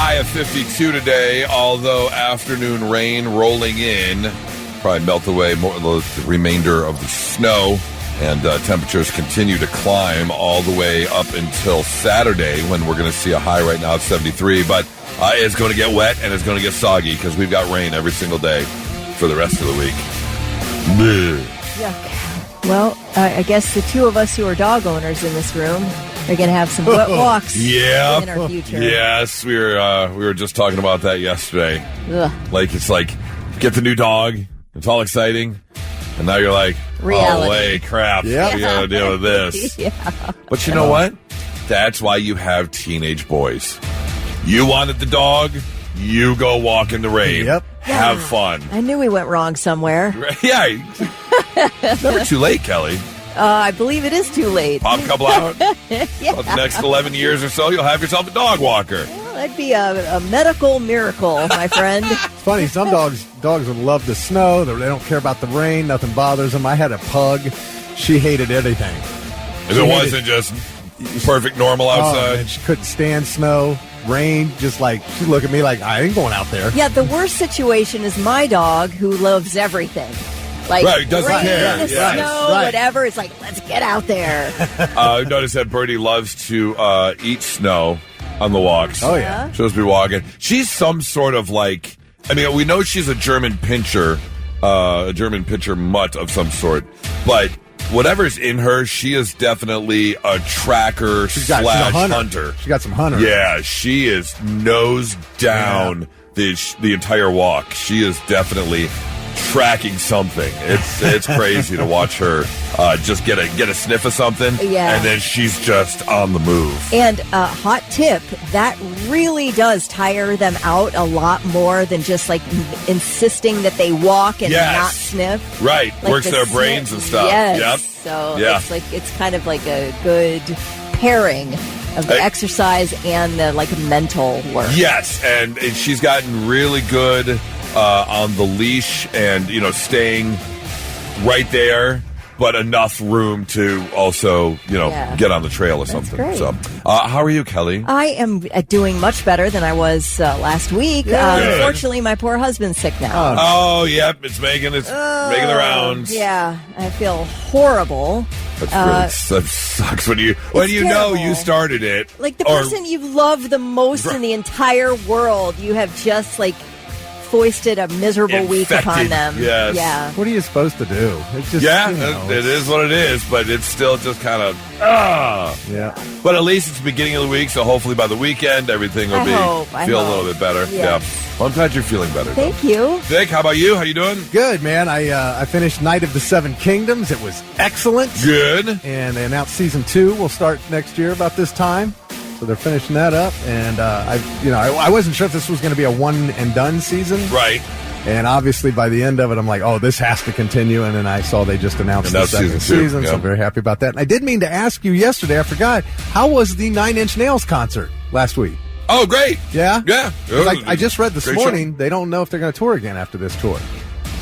high of 52 today, although afternoon rain rolling in. Probably melt away more of the remainder of the snow. And temperatures continue to climb all the way up until Saturday when we're going to see a high right now at 73. But it's going to get wet and it's going to get soggy because we've got rain every single day for the rest of the week. Bleh. Yuck. Well, I guess the two of us who are dog owners in this room are going to have some wet walks in our future. Yes, we were just talking about that yesterday. Ugh. It's like, get the new dog. It's all exciting. And now you're like, reality. Oh, wait, crap. Yeah. We got to deal with this. Yeah. But you know what? That's why you have teenage boys. You wanted the dog, you go walk in the rain. Yep. Have fun. I knew we went wrong somewhere. Yeah. It's never too late, Kelly. I believe it is too late. Pop couple out. Yeah. About the next 11 years or so, you'll have yourself a dog walker. Well, that'd be a medical miracle, my friend. It's funny, some dogs would love the snow. They don't care about the rain. Nothing bothers them. I had a pug. She hated anything. If it wasn't just perfect normal outside. And she couldn't stand snow, rain, just like, she'd look at me like, I ain't going out there. Yeah, the worst situation is my dog who loves everything. Like, right, doesn't rain, care. snow, whatever. It's like, let's get out there. I've noticed that Birdie loves to eat snow on the walks. Oh, yeah. She'll just be walking. She's some sort of we know she's a German pinscher mutt of some sort, but whatever's in her, she is definitely a tracker she's a hunter. She got some hunter. Yeah, she is nose down the entire walk. She is definitely tracking something. It's crazy to watch her just get a sniff of something, and then she's just on the move. And hot tip, that really does tire them out a lot more than just insisting that they walk and not sniff. Right, works their brains and stuff. Yes. Yep. So it's kind of like a good pairing of the exercise and the mental work. Yes, and she's gotten really good on the leash and, staying right there, but enough room to also, get on the trail or something. Great. So, how are you, Kelly? I am doing much better than I was last week. Unfortunately, my poor husband's sick now. Oh, yep, it's making the rounds. Yeah, I feel horrible. That sucks when you know you started it. Like the person you love the most in the entire world, you have just foisted a miserable week upon them. Yes. Yeah. What are you supposed to do? It's just, it is what it is, but it's still just kind of Yeah. But at least it's the beginning of the week, so hopefully by the weekend everything will feel a little bit better. Yes. Yeah. Well, I'm glad you're feeling better. Thank you. Vic, how about you? How you doing? Good, man. I finished Night of the Seven Kingdoms. It was excellent. Good. And they announced season 2 will start next year about this time. So they're finishing that up, and I wasn't sure if this was going to be a one and done season, right? And obviously, by the end of it, I'm like, oh, this has to continue. And then I saw they just announced the second season, so I'm very happy about that. And I did mean to ask you yesterday, I forgot, how was the Nine Inch Nails concert last week? Oh, great! Yeah, yeah. I just read this morning they don't know if they're going to tour again after this tour.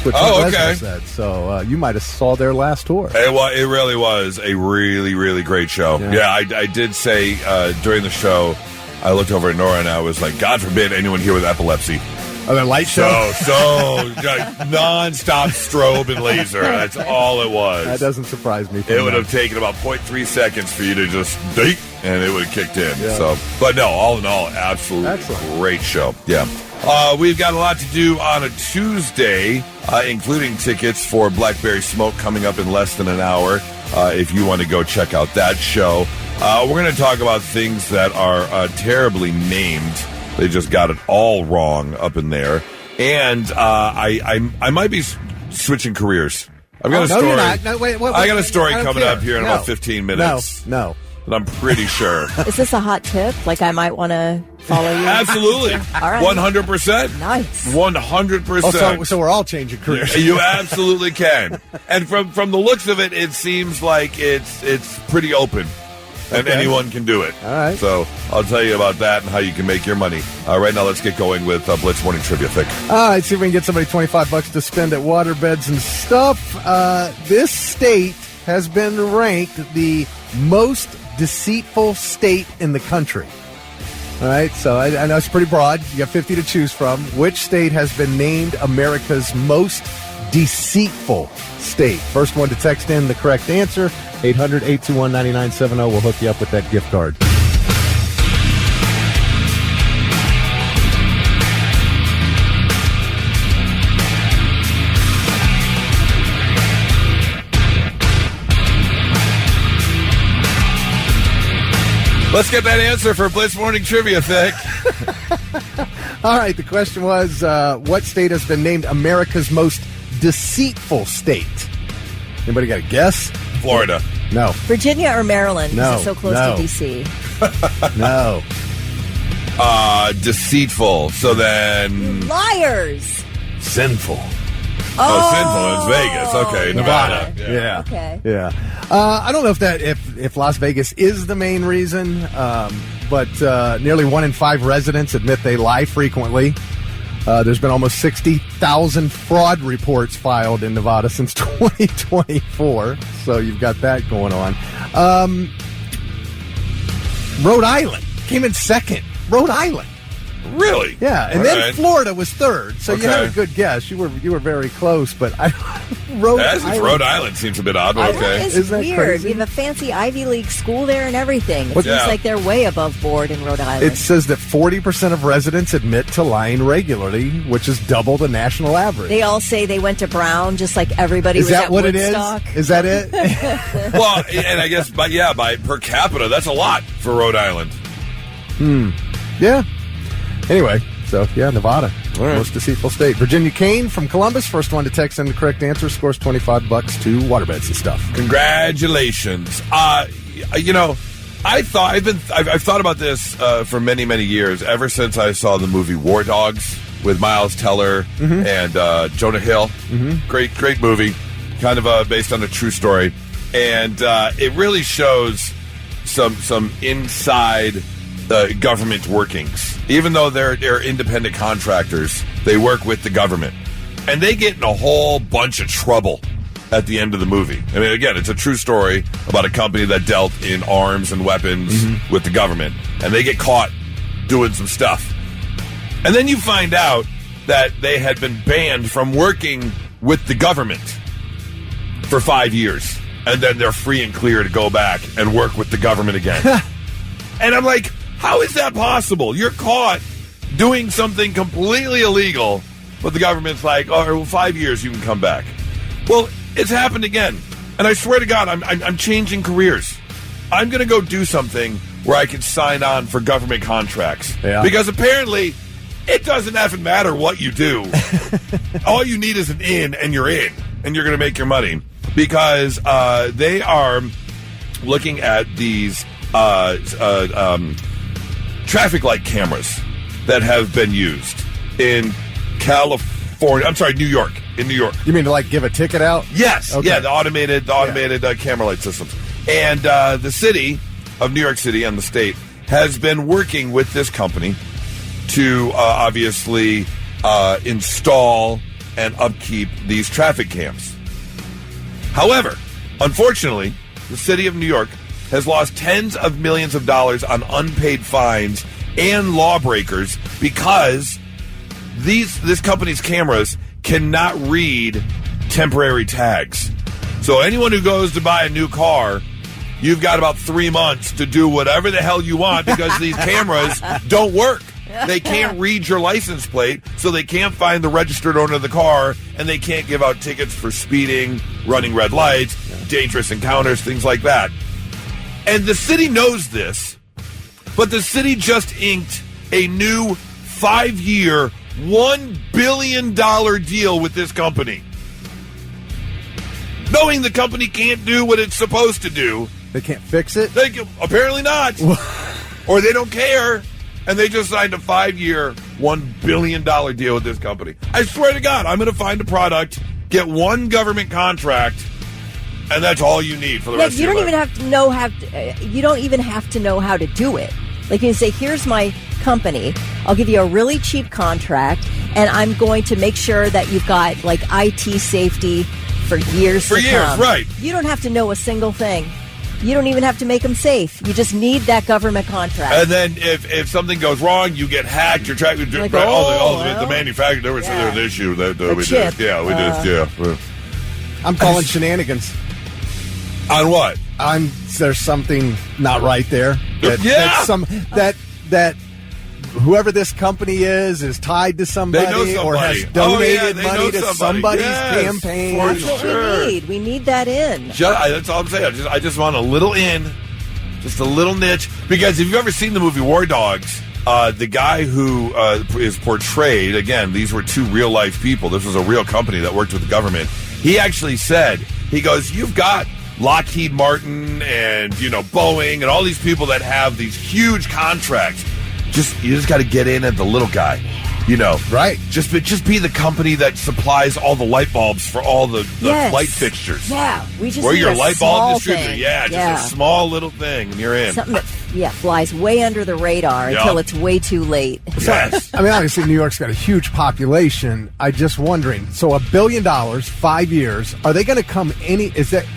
Okay. Said. So you might have saw their last tour. It really was a really, really great show. Yeah, I did say during the show, I looked over at Nora and I was like, God forbid anyone here with epilepsy. Oh, their light show? So non-stop strobe and laser. That's all it was. That doesn't surprise me. It would have taken about 0.3 seconds for you to just date, and it would have kicked in. Yeah. So, but no, all in all, absolutely great show. Yeah. We've got a lot to do on a Tuesday, including tickets for Blackberry Smoke coming up in less than an hour. If you want to go check out that show. We're going to talk about things that are terribly named. They just got it all wrong up in there. And I might be switching careers. I've got a story. You're not. No, wait, I got a story coming up here in about 15 minutes. No. And I'm pretty sure. Is this a hot tip? I might want to follow you? Absolutely. All right. 100%. Nice. 100%. So we're all changing careers. You absolutely can. And from the looks of it, it seems like it's pretty open. And anyone can do it. All right. So I'll tell you about that and how you can make your money. Right now, let's get going with Blitz Morning Trivia. Thick. All right, see if we can get somebody $25 to spend at waterbeds and stuff. This state has been ranked the most deceitful state in the country. All right, so I know it's pretty broad. You got 50 to choose from. Which state has been named America's most deceitful state? First one to text in the correct answer, 800-821-9970. We'll hook you up with that gift card. Let's get that answer for Blitz Morning Trivia, Thick. All right, the question was, what state has been named America's most deceitful state? Anybody got a guess? Florida. No. Virginia or Maryland? No. It's so close to D.C. No. Deceitful. So then... Liars. Sinful. Sinful. It's Vegas. Okay, Nevada. Yeah. Okay. Yeah. I don't know if Las Vegas is the main reason, but nearly 1 in 5 residents admit they lie frequently. There's been almost 60,000 fraud reports filed in Nevada since 2024, so you've got that going on. Rhode Island came in second. Rhode Island. Really? Yeah, and then Florida was third. So you had a good guess. You were very close, but Rhode Island seems a bit odd, but okay. It's weird. Crazy? We have a fancy Ivy League school there and everything. It seems like they're way above board in Rhode Island. It says that 40% of residents admit to lying regularly, which is double the national average. They all say they went to Brown, just like everybody was at Woodstock. Is that it? Well, and I guess, by per capita, that's a lot for Rhode Island. Yeah. Anyway, so Nevada, right. Most deceitful state. Virginia Kane from Columbus, first one to text in the correct answer, scores $25 to waterbeds and stuff. Congratulations. I've thought about this for many, many years, ever since I saw the movie War Dogs with Miles Teller and Jonah Hill. Great movie, kind of based on a true story, and it really shows some inside government workings. Even though they're independent contractors, they work with the government. And they get in a whole bunch of trouble at the end of the movie. I mean, again, it's a true story about a company that dealt in arms and weapons with the government. And they get caught doing some stuff. And then you find out that they had been banned from working with the government for 5 years. And then they're free and clear to go back and work with the government again. And I'm like, how is that possible? You're caught doing something completely illegal, but the government's like, 5 years, you can come back. Well, it's happened again. And I swear to God, I'm changing careers. I'm going to go do something where I can sign on for government contracts. Yeah. Because apparently, it doesn't effing matter what you do. All you need is an in, and you're in. And you're going to make your money. Because they are looking at these traffic light cameras that have been used in California. I'm sorry, New York. In New York. You mean to give a ticket out? Yes. Okay. Yeah, the automated camera light systems. And the city of New York City and the state has been working with this company to obviously install and upkeep these traffic cams. However, unfortunately, the city of New York has lost tens of millions of dollars on unpaid fines and lawbreakers because this company's cameras cannot read temporary tags. So anyone who goes to buy a new car, you've got about 3 months to do whatever the hell you want because these cameras don't work. They can't read your license plate, so they can't find the registered owner of the car, and they can't give out tickets for speeding, running red lights, dangerous encounters, things like that. And the city knows this, but the city just inked a new 5-year, $1 billion deal with this company. Knowing the company can't do what it's supposed to do. They can't fix it? Apparently not. Or they don't care. And they just signed a 5-year, $1 billion deal with this company. I swear to God, I'm going to find a product, get one government contract, and that's all you need for the rest of your life. You don't even have to know how to do it. Like you can say, here's my company. I'll give you a really cheap contract, and I'm going to make sure that you've got IT safety for years to come. Right. You don't have to know a single thing. You don't even have to make them safe. You just need that government contract. And then if something goes wrong, you get hacked. You're tracking the manufacturer. There was an issue that we chip. did. Yeah, we did. I'm calling shenanigans. On what? There's something not right there. That whoever this company is tied to somebody or has donated money to somebody's campaign. That's what we need. We need that in. That's all I'm saying. I just want a little in, just a little niche. Because if you've ever seen the movie War Dogs, the guy who is portrayed, again, these were two real-life people. This was a real company that worked with the government. He actually said, he goes, you've got Lockheed Martin and, Boeing and all these people that have these huge contracts. You just got to get in at the little guy, Right. Just be the company that supplies all the light bulbs for all the light fixtures. Yeah, we just We're need your a light small bulb distributor. thing. Just a small little thing, and you're in. Something that flies way under the radar until it's way too late. Yes. I mean, obviously, New York's got a huge population. I'm just wondering. So, $1 billion, 5 years. Are they going to come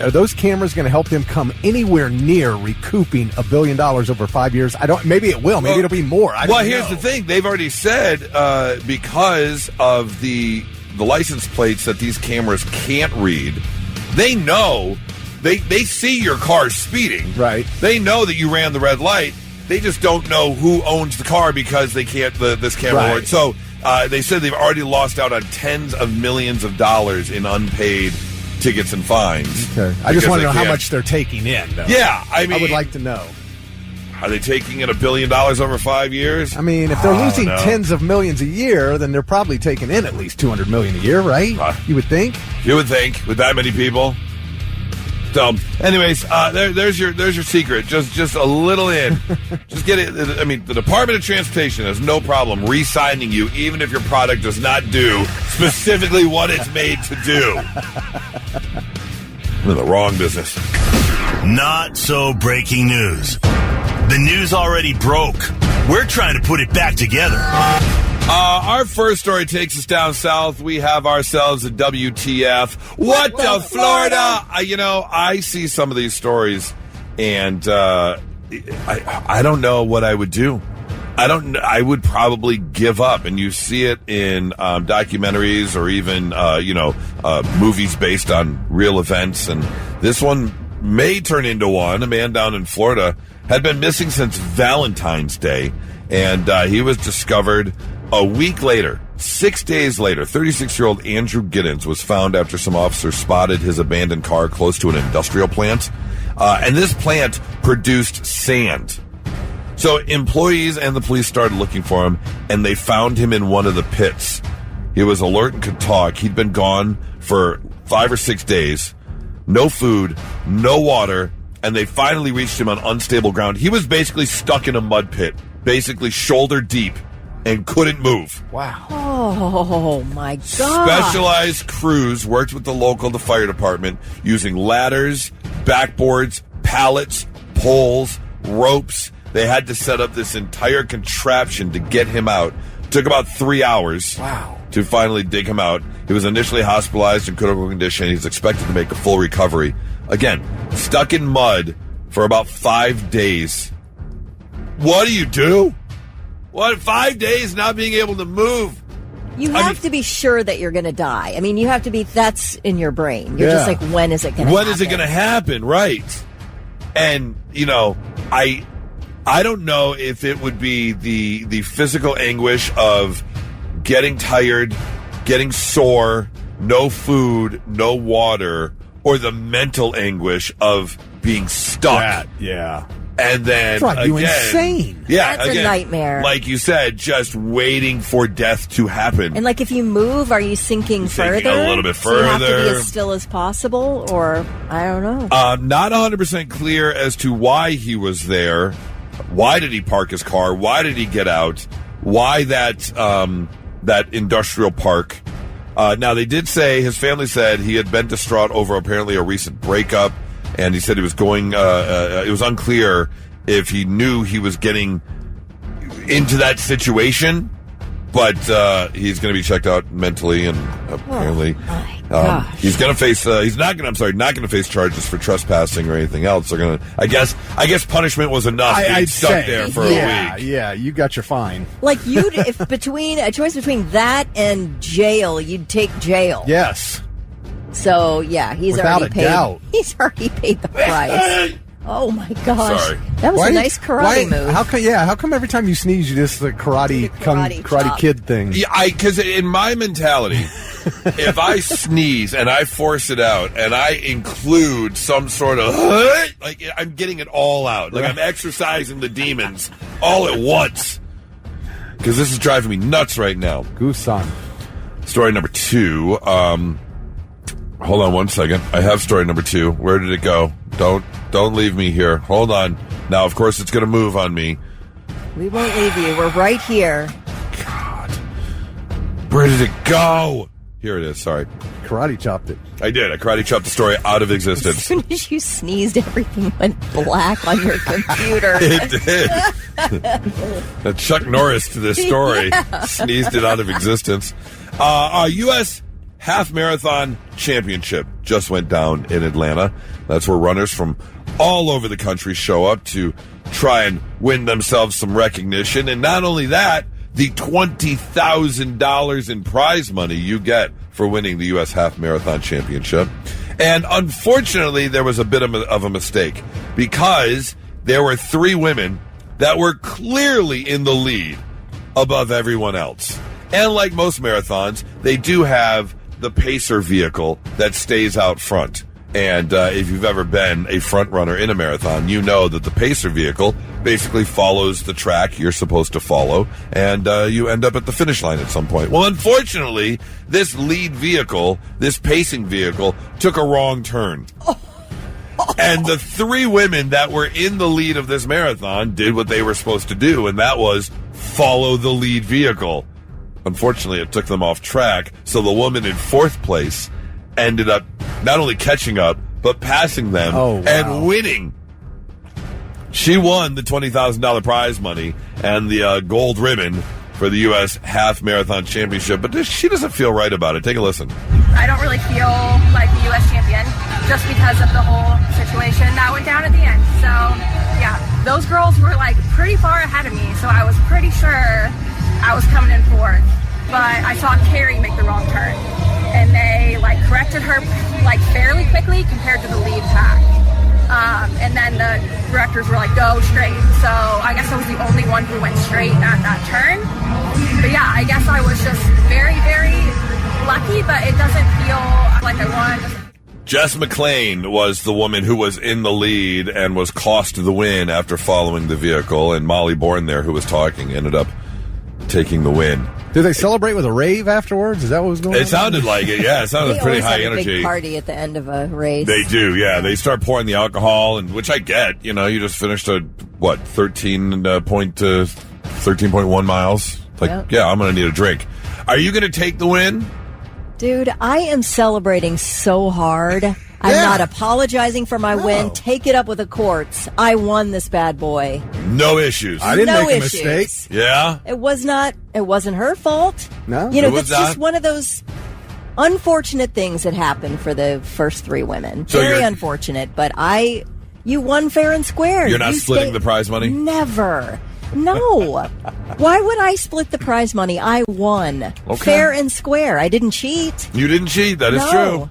are those cameras going to help them come anywhere near recouping $1 billion over 5 years? Maybe it will. Maybe it'll be more. Here's the thing. They've already said because of the license plates that these cameras can't read, they know. They see your car speeding. Right. They know that you ran the red light. They just don't know who owns the car because they can't this camera work. So they said they've already lost out on tens of millions of dollars in unpaid tickets and fines. Okay. I just want to know how much they're taking in, though. Yeah, I would like to know. Are they taking in $1 billion over 5 years? I mean, if they're losing tens of millions a year, then they're probably taking in at least $200 million a year, right? You would think. You would think with that many people. So, anyways, there's your secret. Just a little in. Just get it. I mean, the Department of Transportation has no problem re-signing you, even if your product does not do specifically what it's made to do. I'm in the wrong business. Not so breaking news. The news already broke. We're trying to put it back together. Our first story takes us down south. We have ourselves a WTF. What the Florida? I see some of these stories, and I don't know what I would do. I would probably give up. And you see it in documentaries or even movies based on real events. And this one may turn into one. A man down in Florida had been missing since Valentine's Day, and he was discovered a week later. 6 days later, 36-year-old Andrew Giddens was found after some officers spotted his abandoned car close to an industrial plant. And this plant produced sand. So employees and the police started looking for him, and they found him in one of the pits. He was alert and could talk. He'd been gone for 5 or 6 days. No food, no water, and they finally reached him on unstable ground. He was basically stuck in a mud pit, basically shoulder deep, and couldn't move. Wow. Oh, my God. Specialized crews worked with the fire department using ladders, backboards, pallets, poles, ropes. They had to set up this entire contraption to get him out. It took about 3 hours to finally dig him out. He was initially hospitalized in critical condition. He's expected to make a full recovery. Again, stuck in mud for about 5 days. What do you do? What, 5 days not being able to move? You have to be sure that you're going to die. I mean, you have to be, that's in your brain. You're just like, when is it going to happen? When is it going to happen? Right. And, I don't know if it would be the physical anguish of getting tired, getting sore, no food, no water, or the mental anguish of being stuck. Yeah. And then drive you insane. Yeah, that's a nightmare. Like you said, just waiting for death to happen. And like if you move, are you sinking further? A little bit further. So you have to be as still as possible, or I don't know. Not 100% clear as to why he was there. Why did he park his car? Why did he get out? Why that industrial park? Now they did say, his family said he had been distraught over apparently a recent breakup. And he said he was going, it was unclear if he knew he was getting into that situation, but he's going to be checked out mentally and apparently He's going to face. Not going to face charges for trespassing or anything else. They're going to. I guess punishment was enough. I'd stuck there for a week. Yeah, you got your fine. Like if between a choice between that and jail, you'd take jail. Yes. So yeah, he's already paid. He's already paid the price. Oh my gosh! Sorry. That was a nice karate move. How come every time you sneeze, you just the karate kid thing? Yeah, because in my mentality, if I sneeze and I force it out and I include some sort of like I'm getting it all out, like I'm exercising the demons all at once. Because this is driving me nuts right now. Goosan. Story number 2. Hold on one second. I have story number 2. Where did it go? Don't leave me here. Hold on. Now, of course, it's going to move on me. We won't leave you. We're right here. God. Where did it go? Here it is. Sorry. Karate chopped it. I did. I karate chopped the story out of existence. As soon as you sneezed, everything went black on your computer. It did. Chuck Norris to this story. Sneezed it out of existence. U.S. Half Marathon Championship just went down in Atlanta. That's where runners from all over the country show up to try and win themselves some recognition. And not only that, the $20,000 in prize money you get for winning the U.S. Half Marathon Championship. And unfortunately, there was a bit of a mistake because there were 3 women that were clearly in the lead above everyone else. And like most marathons, they do have the pacer vehicle that stays out front. And if you've ever been a front runner in a marathon, you know that the pacer vehicle basically follows the track you're supposed to follow, and you end up at the finish line at some point. Well, unfortunately, this lead vehicle, this pacing vehicle, took a wrong turn. And the 3 women that were in the lead of this marathon did what they were supposed to do, and that was follow the lead vehicle. Unfortunately, it took them off track, so the woman in 4th place ended up not only catching up, but passing them and winning. She won the $20,000 prize money and the gold ribbon for the U.S. Half Marathon Championship, but she doesn't feel right about it. Take a listen. I don't really feel like the U.S. champion just because of the whole situation that went down at the end. So, yeah, those girls were like pretty far ahead of me, so I was pretty sure I was coming in 4th. But I saw Carrie make the wrong turn, and they like corrected her like fairly quickly compared to the lead pack. And then the directors were like, go straight. So I guess I was the only one who went straight at that turn. But yeah, I guess I was just very, very lucky, but it doesn't feel like I won. Jess McClain was the woman who was in the lead and was cost the win after following the vehicle, and Molly Bourne there, who was talking, ended up taking the win. Did they celebrate with a rave afterwards? Is that what was going on? It sounded like it, yeah. It sounded pretty high energy. Big party at the end of a race. They do, yeah. They start pouring the alcohol, and which I get. You know, you just finished 13.1 miles. Like, yeah, I'm going to need a drink. Are you going to take the win? Dude, I am celebrating so hard. I'm not apologizing for my win. Take it up with the courts. I won this bad boy. No issues. I didn't make a mistake. Yeah? It wasn't her fault. No? You know, that's just one of those unfortunate things that happened for the first 3 women. So very unfortunate, but you won fair and square. You're not splitting the prize money? Never. No. Why would I split the prize money? I won. Okay. Fair and square. I didn't cheat. You didn't cheat. That is true.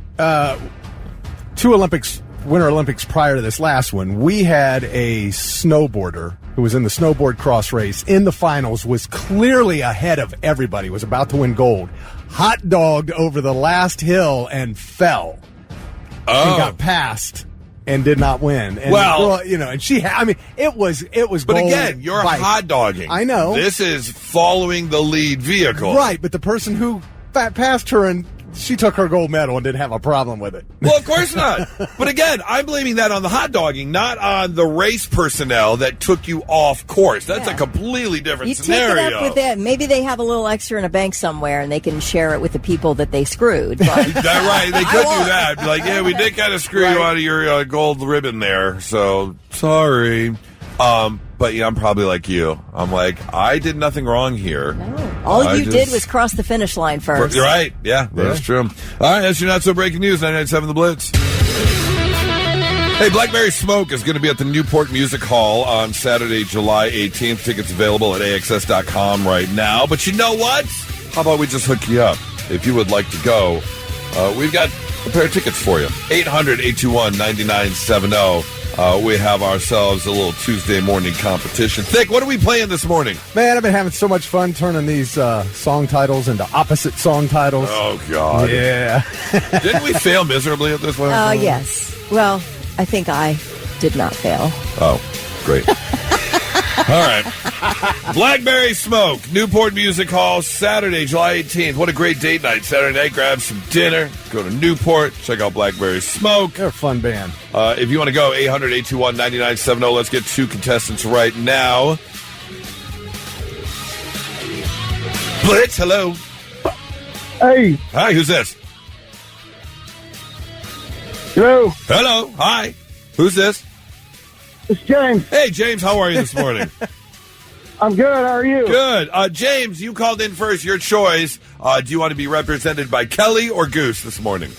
2 Winter Olympics prior to this last one, we had a snowboarder who was in the snowboard cross race in the finals, was clearly ahead of everybody, was about to win gold, hot dogged over the last hill and fell. And got passed and did not win. And and she it was But gold. Again, you're hot dogging. I know. This is following the lead vehicle. Right, but the person who passed her and she took her gold medal and didn't have a problem with it. Well, of course not. But again, I'm blaming that on the hot dogging, not on the race personnel that took you off course. That's a completely different scenario. Take it up with them. Maybe they have a little extra in a bank somewhere and they can share it with the people that they screwed. But right, they could do that. Be like, yeah, we did kind of screw you out of your gold ribbon there, so sorry. But yeah, I'm probably like you. I'm like, I did nothing wrong here. No. All you did was cross the finish line first. You're right. Yeah, that's true. All right, that's your Not So Breaking News, 99.7 The Blitz. Hey, Blackberry Smoke is going to be at the Newport Music Hall on Saturday, July 18th. Tickets available at AXS.com right now. But you know what? How about we just hook you up? If you would like to go, we've got a pair of tickets for you. 800-821-9970. We have ourselves a little Tuesday morning competition. Thick, what are we playing this morning? Man, I've been having so much fun turning these song titles into opposite song titles. Oh, God. Yeah. Didn't we fail miserably at this one? Yes. Well, I think I did not fail. Oh, great. All right. Blackberry Smoke, Newport Music Hall, Saturday, July 18th. What a great date night. Saturday night, grab some dinner, go to Newport, check out Blackberry Smoke. They're a fun band. If you want to go, 800-821-9970. Let's get 2 contestants right now. Blitz, hello. Hey. Hi, who's this? Hello. Hello. Hi. Who's this? It's James. Hey, James, how are you this morning? I'm good. How are you? Good. James, you called in first. Your choice. Do you want to be represented by Kelly or Goose this morning?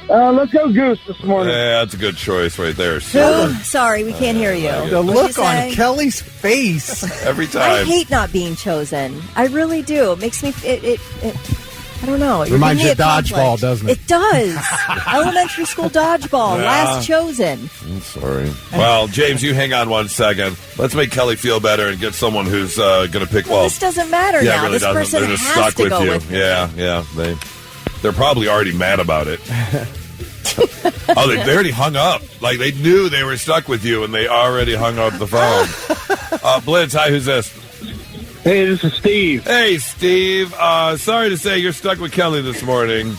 Let's go Goose this morning. Yeah, that's a good choice right there. Who? Sorry, we can't hear you. The What'd look you on say? Kelly's face. Every I time. hate not being chosen. I really do. It makes me. It I don't know. It Reminds you gives of me a dodgeball, conflict. doesn't it? It does. Elementary school dodgeball. Yeah. Last chosen. I'm sorry. Well, James, you hang on one second. Let's make Kelly feel better and get someone who's going to pick. Well, this doesn't matter yeah, now. it really This doesn't. person They're just has stuck to with go you. with me. Yeah. They're probably already mad about it. They already hung up. Like, they knew they were stuck with you, and they already hung up the phone. Blitz, hi, who's this? Hey, this is Steve. Hey, Steve. Sorry to say you're stuck with Kelly this morning.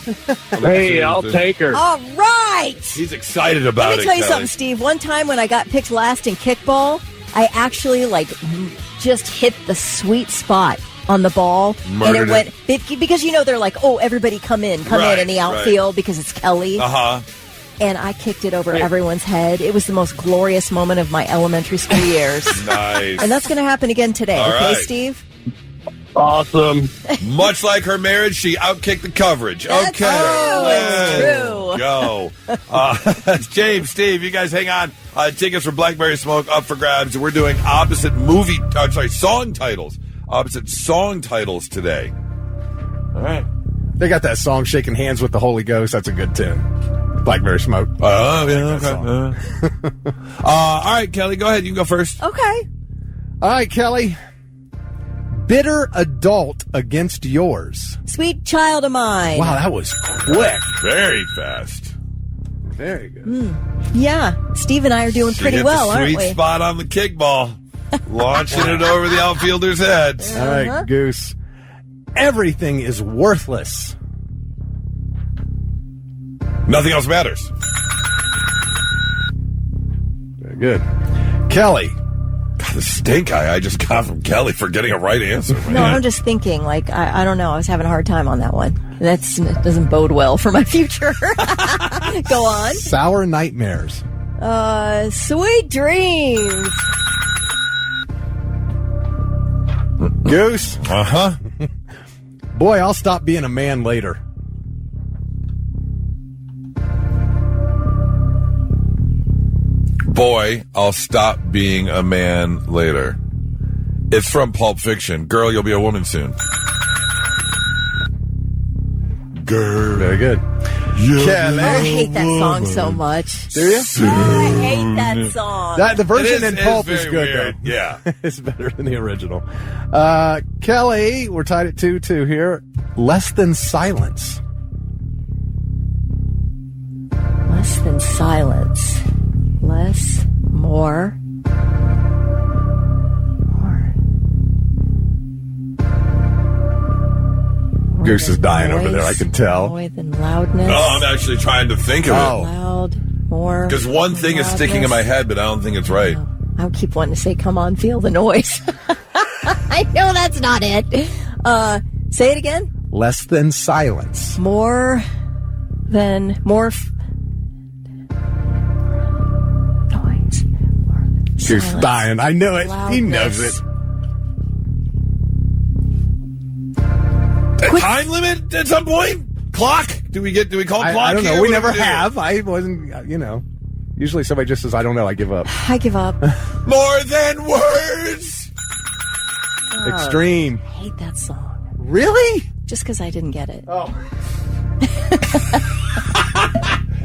Hey, I'll take her. All right. He's excited about it, Let me tell you Kelly. something, Steve. One time when I got picked last in kickball, I actually just hit the sweet spot on the ball. Murdered and it went because they're like, oh, everybody come in in the outfield because it's Kelly. Uh-huh. And I kicked it over everyone's head. It was the most glorious moment of my elementary school years. Nice. And that's going to happen again today. All okay, right. Steve? Awesome. Much like her marriage, she outkicked the coverage. That's Okay. true. Go. James, Steve, you guys hang on. Tickets for Blackberry Smoke up for grabs. We're doing song titles. Opposite song titles today. All right. They got that song, Shaking Hands with the Holy Ghost. That's a good tune. Blackberry Smoke. Oh, yeah, okay. All right, Kelly, go ahead. You can go first. Okay. All right, Kelly. Bitter adult against yours. Sweet child of mine. Wow, that was quick. Very fast. Very good. Yeah. Steve and I are doing She pretty hit well, the aren't sweet we? spot on the kickball. Launching it over the outfielders' heads. All right, Goose. Everything is worthless. Nothing else matters. Very good. Kelly. God, the stink eye I just got from Kelly for getting a right answer. Man. No, I'm just thinking, I don't know. I was having a hard time on that one. That doesn't bode well for my future. Go on. Sour nightmares. Sweet dreams. Goose. Uh-huh. Boy, I'll stop being a man later. Boy, I'll stop being a man later. It's from Pulp Fiction. Girl, you'll be a woman soon. Girl. Very good. Kelly. I hate that song so much. Do you? I hate that song. The version in It Pulp is very good, weird. though. Yeah. It's better than the original. Kelly, we're tied at 2-2 here. Less than silence. Less than silence. Less, more. Goose is dying over there, I can tell. More than loudness. Oh, I'm actually trying to think of it. Loud, more. Because one thing is sticking in my head, but I don't think it's right. I keep wanting to say, come on, feel the noise. I know that's not it. Say it again. Less than silence. More than noise. More than Goose dying. I know it. Loudness. He knows it. A time limit at some point? Clock? Do we call clock? I don't know. Here? We What never do we do? have. I wasn't, Usually somebody just says, I don't know, I give up. I give up. More than words. Extreme. I hate that song. Really? Just because I didn't get it. Oh.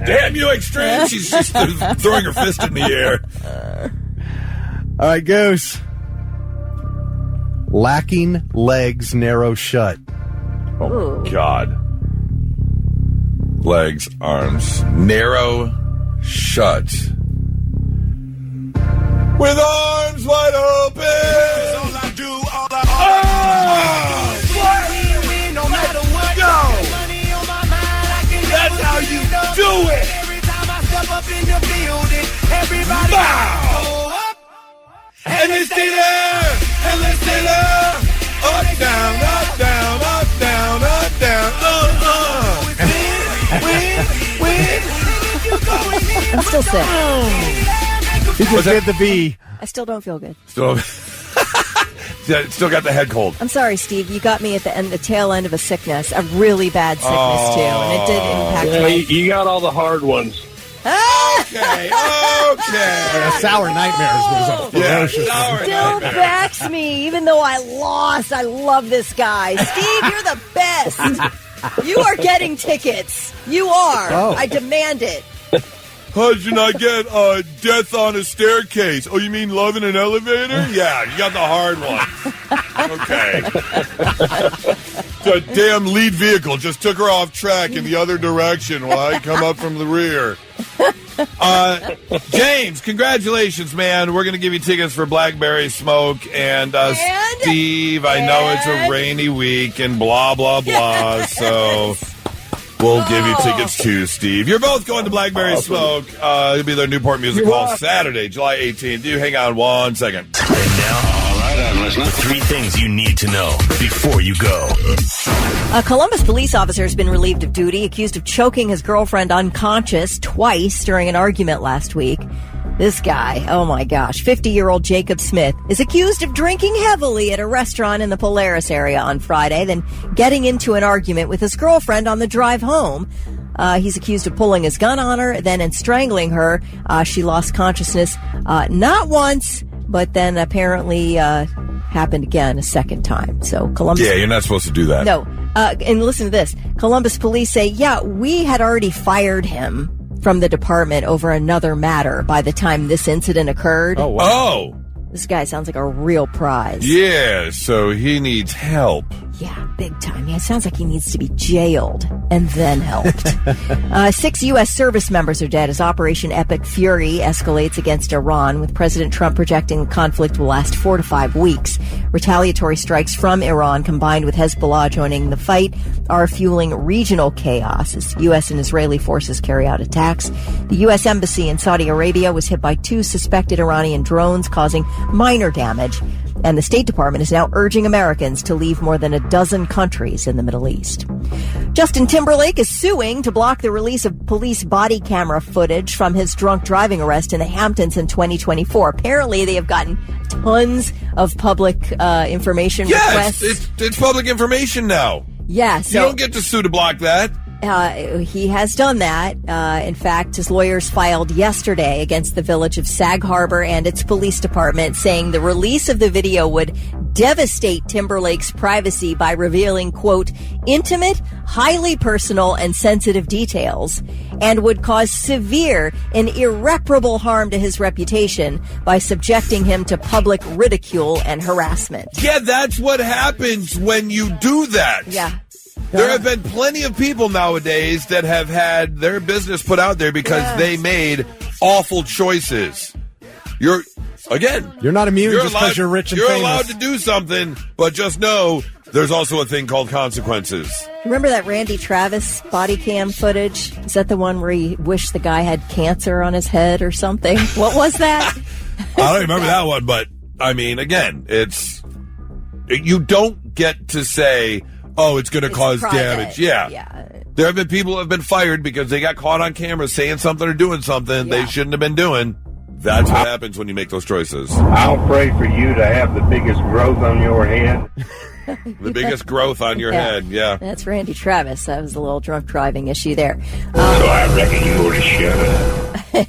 Damn you, Extreme. She's just throwing her fist in the air. All right, Goose. Lacking legs narrow shut. Oh, my God. Legs, arms, narrow shut. With arms wide open. All I do, no matter what. That's how you do it. Every time I step up in the building, everybody Bow. go up. And they stay there. And they stay there. Up, down, up, down, up, down, up, down. Win. I'm still sick. He just did the V. I still don't feel good. Still got the head cold. I'm sorry, Steve. You got me at the tail end of a sickness, a really bad sickness too, and it did impact Yeah, my. you got all the hard ones. Okay. Sour Nightmares was a ferocious. Still backs me, even though I lost. I love this guy. Steve, you're the best. You are getting tickets. You are. Oh. I demand it. How'd you not get death on a staircase? Oh, you mean love in an elevator? Yeah, you got the hard one. Okay. The damn lead vehicle just took her off track in the other direction while I come up from the rear. James, congratulations, man. We're going to give you tickets for Blackberry Smoke. And Steve, I know it's a rainy week and blah, blah, blah. So we'll give you tickets too, Steve. You're both going to Blackberry Smoke. It'll be their Newport Music Hall Saturday, July 18th. You hang on 1 second. And now, all right, I'm listening. 3 things you need to know before you go. A Columbus police officer has been relieved of duty, accused of choking his girlfriend unconscious twice during an argument last week. This guy, oh my gosh, 50-year-old Jacob Smith, is accused of drinking heavily at a restaurant in the Polaris area on Friday, then getting into an argument with his girlfriend on the drive home. He's accused of pulling his gun on her, then strangling her. She lost consciousness not once, but then apparently happened again a second time. So Columbus... Yeah, you're not supposed to do that. No. And listen to this. Columbus police say, we had already fired him from the department over another matter by the time this incident occurred. Oh, wow. Oh. This guy sounds like a real prize. Yeah, so he needs help. Yeah, big time. Yeah, it sounds like he needs to be jailed and then helped. 6 U.S. service members are dead as Operation Epic Fury escalates against Iran, with President Trump projecting the conflict will last 4 to 5 weeks. Retaliatory strikes from Iran, combined with Hezbollah joining the fight, are fueling regional chaos as U.S. and Israeli forces carry out attacks. The U.S. Embassy in Saudi Arabia was hit by 2 suspected Iranian drones, causing minor damage. And the State Department is now urging Americans to leave more than a dozen countries in the Middle East. Justin Timberlake is suing to block the release of police body camera footage from his drunk driving arrest in the Hamptons in 2024. Apparently, they have gotten tons of public information requests. Yes, it's public information now. Yeah, so you don't get to sue to block that. He has done that. In fact, his lawyers filed yesterday against the village of Sag Harbor and its police department, saying the release of the video would devastate Timberlake's privacy by revealing, quote, intimate, highly personal, and sensitive details, and would cause severe and irreparable harm to his reputation by subjecting him to public ridicule and harassment. Yeah, that's what happens when you do that. Yeah. There have been plenty of people nowadays that have had their business put out there because they made awful choices. You're not immune just because you're rich and famous. famous. You're allowed to do something, but just know there's also a thing called consequences. Remember that Randy Travis body cam footage? Is that the one where he wished the guy had cancer on his head or something? What was that? I don't remember that one, but I mean, again, you don't get to say, oh, it's going to cause private. damage. Yeah. There have been people who have been fired because they got caught on camera saying something or doing something they shouldn't have been doing. That's what happens when you make those choices. I'll pray for you to have the biggest growth on your head. The biggest growth on your head, yeah. That's Randy Travis. That was a little drunk driving issue there. So I reckon you ought to shut up.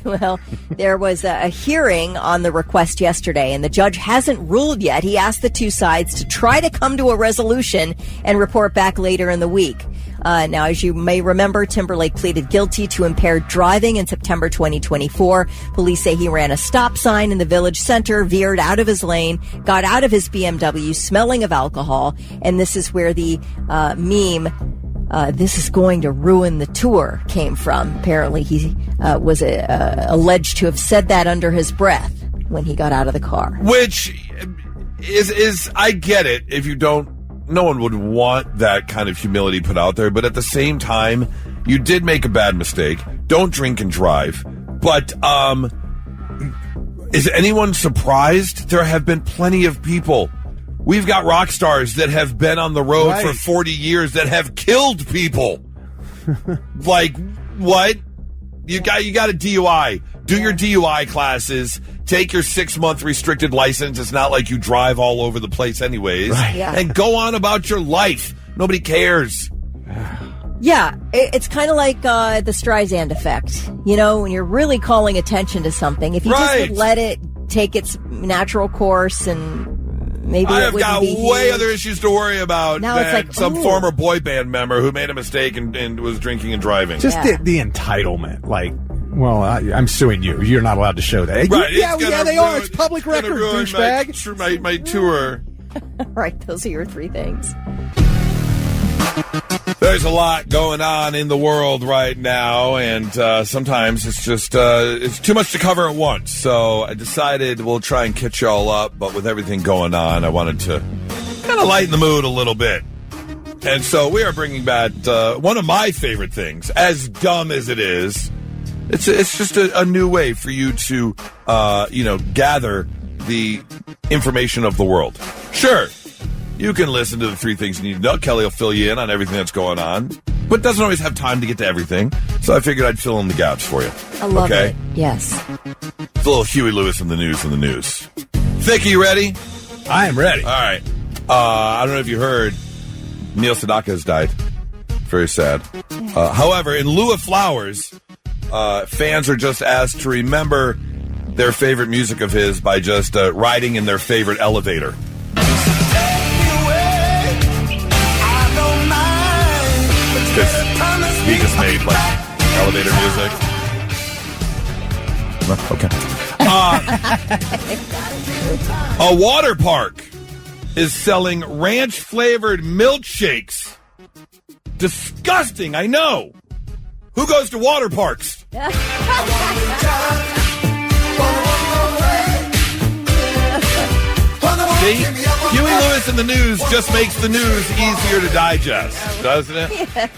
Well, there was a hearing on the request yesterday, and the judge hasn't ruled yet. He asked the two sides to try to come to a resolution and report back later in the week. Now, as you may remember, Timberlake pleaded guilty to impaired driving in September 2024. Police say he ran a stop sign in the village center, veered out of his lane, got out of his BMW smelling of alcohol, and this is where the meme, "This is going to ruin the tour," came from. Apparently, he was alleged to have said that under his breath when he got out of the car. Which is I get it if you don't. No one would want that kind of humility put out there, but at the same time, you did make a bad mistake. Don't drink and drive. But is anyone surprised? There have been plenty of people. We've got rock stars that have been on the road for 40 years that have killed people. Like, what? You got a DUI. Do your DUI classes. Take your 6-month restricted license. It's not like you drive all over the place anyways. Right. Yeah. And go on about your life. Nobody cares. Yeah, it's kind of like the Streisand effect. You know, when you're really calling attention to something, if you just would let it take its natural course and maybe I it have wouldn't got be way huge. other issues to worry about Now than it's like, some ooh. former boy band member who made a mistake and was drinking and driving. Just the entitlement. Like, well, I'm suing you. You're not allowed to show that. Right, Yeah, they are. It's public record, My douchebag. my tour. Right, those are your three things. There's a lot going on in the world right now, and sometimes it's just it's too much to cover at once. So I decided we'll try and catch y'all up, but with everything going on, I wanted to kind of lighten the mood a little bit. And so we are bringing back one of my favorite things, as dumb as it is. It's just a new way for you to gather the information of the world. Sure. You can listen to the 3 things you need to know. Kelly will fill you in on everything that's going on, but doesn't always have time to get to everything. So I figured I'd fill in the gaps for you. I love it. Yes. It's a little Huey Lewis in the news. Thick, you ready? I am ready. All right. I don't know if you heard, Neil Sedaka has died. Very sad. However, in lieu of flowers, fans are just asked to remember their favorite music of his by just riding in their favorite elevator. He just made elevator music. Okay. A water park is selling ranch-flavored milkshakes. Disgusting, I know. Who goes to water parks? See? Huey Lewis in the news just makes the news easier to digest, doesn't it? Yes.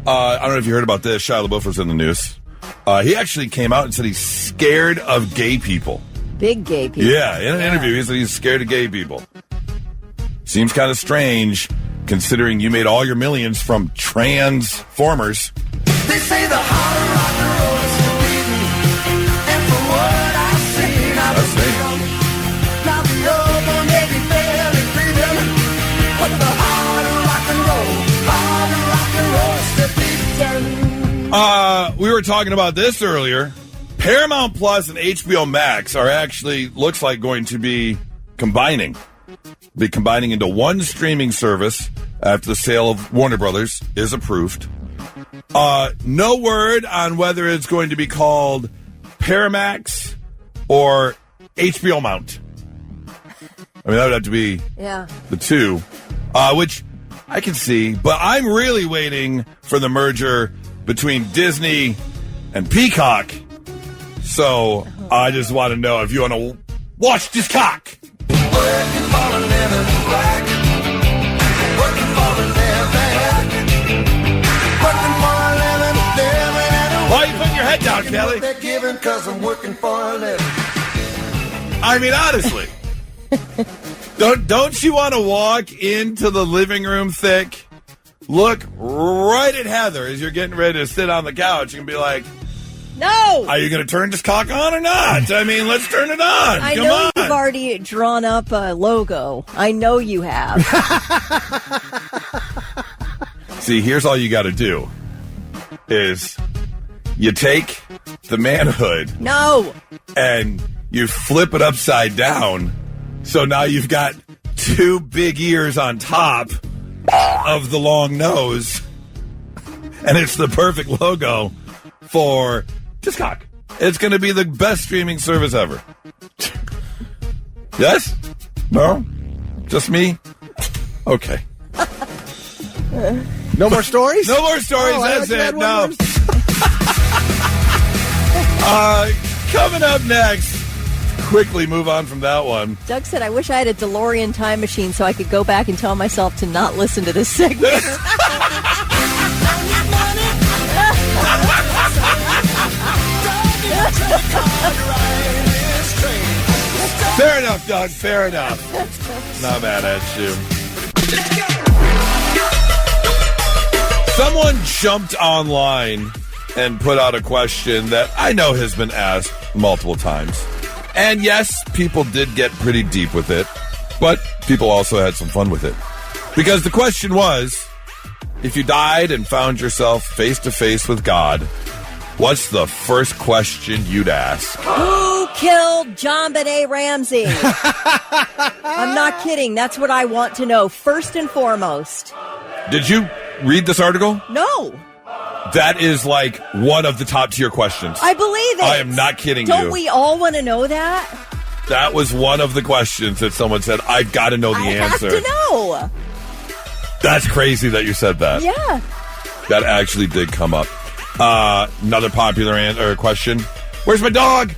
I don't know if you heard about this. Shia LaBeouf was in the news. He actually came out and said he's scared of gay people. Big gay people. Yeah, in an interview, he said he's scared of gay people. Seems kind of strange, considering you made all your millions from transformers. They say the harder rock and roll is forbidden, and from what I've seen, I That's me. now the other may be fairly freedom, but the harder rock and roll is forbidden. We were talking about this earlier. Paramount Plus and HBO Max are actually, looks like, going to be combining. Be combining into one streaming service after the sale of Warner Brothers is approved. No word on whether it's going to be called Paramax or HBO Mount. I mean, that would have to be the two, which I can see. But I'm really waiting for the merger between Disney and Peacock. So I just want to know if you want to watch this cock. Working for a living, working for a living, working for a living, Why are you putting your head down, Kelly? they're giving 'cause I'm working for a living. I mean, honestly, don't you want to walk into the living room, Thick, look right at Heather as you're getting ready to sit on the couch and be like, No! Are you going to turn this cock on or not? I mean, let's turn it on. I Come know on. you've already drawn up a logo. I know you have. See, here's all you got to do is you take the manhood No! and you flip it upside down. So now you've got 2 big ears on top of the long nose. And it's the perfect logo for just cock. It's going to be the best streaming service ever. Yes? No? Just me? Okay. No more stories? No more stories. That's it. No. Coming up next. Quickly move on from that one. Doug said, I wish I had a DeLorean time machine so I could go back and tell myself to not listen to this segment. Fair enough, Doug. Fair enough. Not mad at you. Someone jumped online and put out a question that I know has been asked multiple times. And yes, people did get pretty deep with it, but people also had some fun with it. Because the question was, if you died and found yourself face to face with God, what's the first question you'd ask? Who killed JonBenet Ramsey? I'm not kidding. That's what I want to know, first and foremost. Did you read this article? No. That is like one of the top tier questions. I believe it. I am not kidding you. Don't we all want to know that? That was one of the questions that someone said, I've got to know the answer. I have to know. That's crazy that you said that. Yeah. That actually did come up. Another popular question. Where's my dog?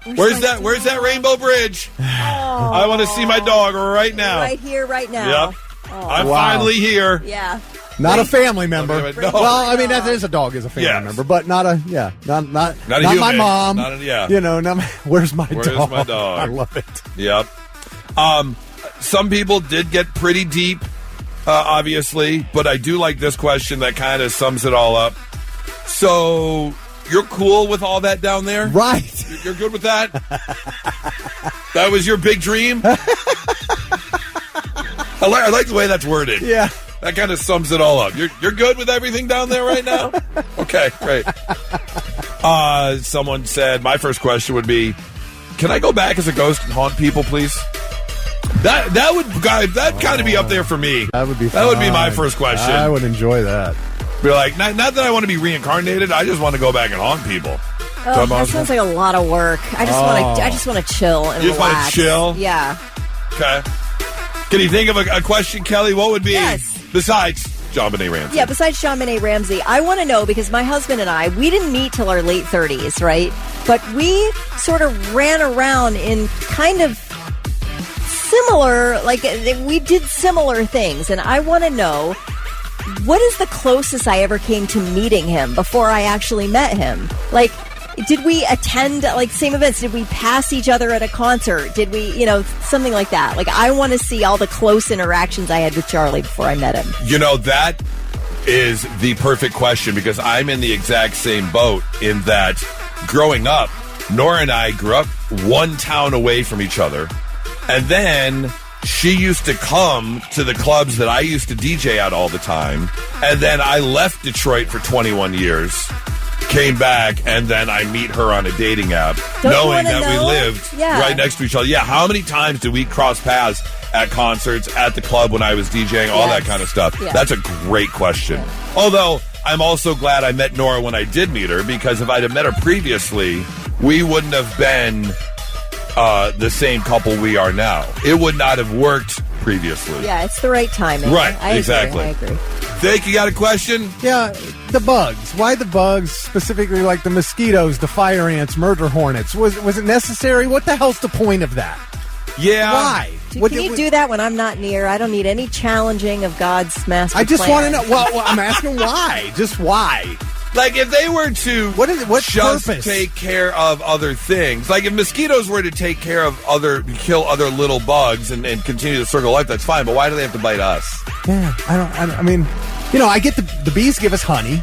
Where's that rainbow bridge? Oh. I want to see my dog right now. Right here, right now. Yep. I'm finally here. Yeah. Not a family member. No. Well, I mean, that is a dog is a family member, but not a, not my mom. You know, where's my dog? Where's my dog? I love it. Yep. Some people did get pretty deep, obviously, but I do like this question that kind of sums it all up. So, you're cool with all that down there? Right. You're good with that? That was your big dream? I like the way that's worded. Yeah. That kind of sums it all up. You're good with everything down there right now? Okay, great. Someone said, my first question would be, can I go back as a ghost and haunt people, please? That'd kind of be up there for me. That would be fun. That would be my first question. I would enjoy that. Be like, not that I want to be reincarnated, I just want to go back and haunt people. Oh, that sounds like a lot of work. I just want to chill and You just want relax. to chill? Yeah. Okay. Can you think of a question, Kelly? What would be, besides JonBenet Ramsey? Yeah, besides JonBenet Ramsey, I want to know, because my husband and I, we didn't meet till our late 30s, right? But we sort of ran around in kind of similar, like, we did similar things. And I want to know, what is the closest I ever came to meeting him before I actually met him? Like, did we attend, like, same events? Did we pass each other at a concert? Did we, something like that? Like, I want to see all the close interactions I had with Charlie before I met him. That is the perfect question, because I'm in the exact same boat in that growing up, Nora and I grew up one town away from each other. And then she used to come to the clubs that I used to DJ at all the time. And then I left Detroit for 21 years. Came back, and then I meet her on a dating app, knowing that we lived right next to each other. Yeah, how many times did we cross paths at concerts, at the club when I was DJing, all that kind of stuff? Yeah. That's a great question. Yeah. Although, I'm also glad I met Nora when I did meet her, because if I'd have met her previously, we wouldn't have been the same couple we are now. It would not have worked previously. Yeah, it's the right timing. Right, I exactly. agree. Think you got a question? Yeah, the bugs. Why the bugs, specifically like the mosquitoes, the fire ants, murder hornets? Was it necessary? What the hell's the point of that? Yeah. Why? Can you do that when I'm not near? I don't need any challenging of God's master plan. I just want to know. Well, I'm asking why. Just why? Like, if they were to what just purpose? Take care of other things, like if mosquitoes were to take care of kill other little bugs and continue the circle of life, that's fine. But why do they have to bite us? Yeah, I mean, I get the bees give us honey.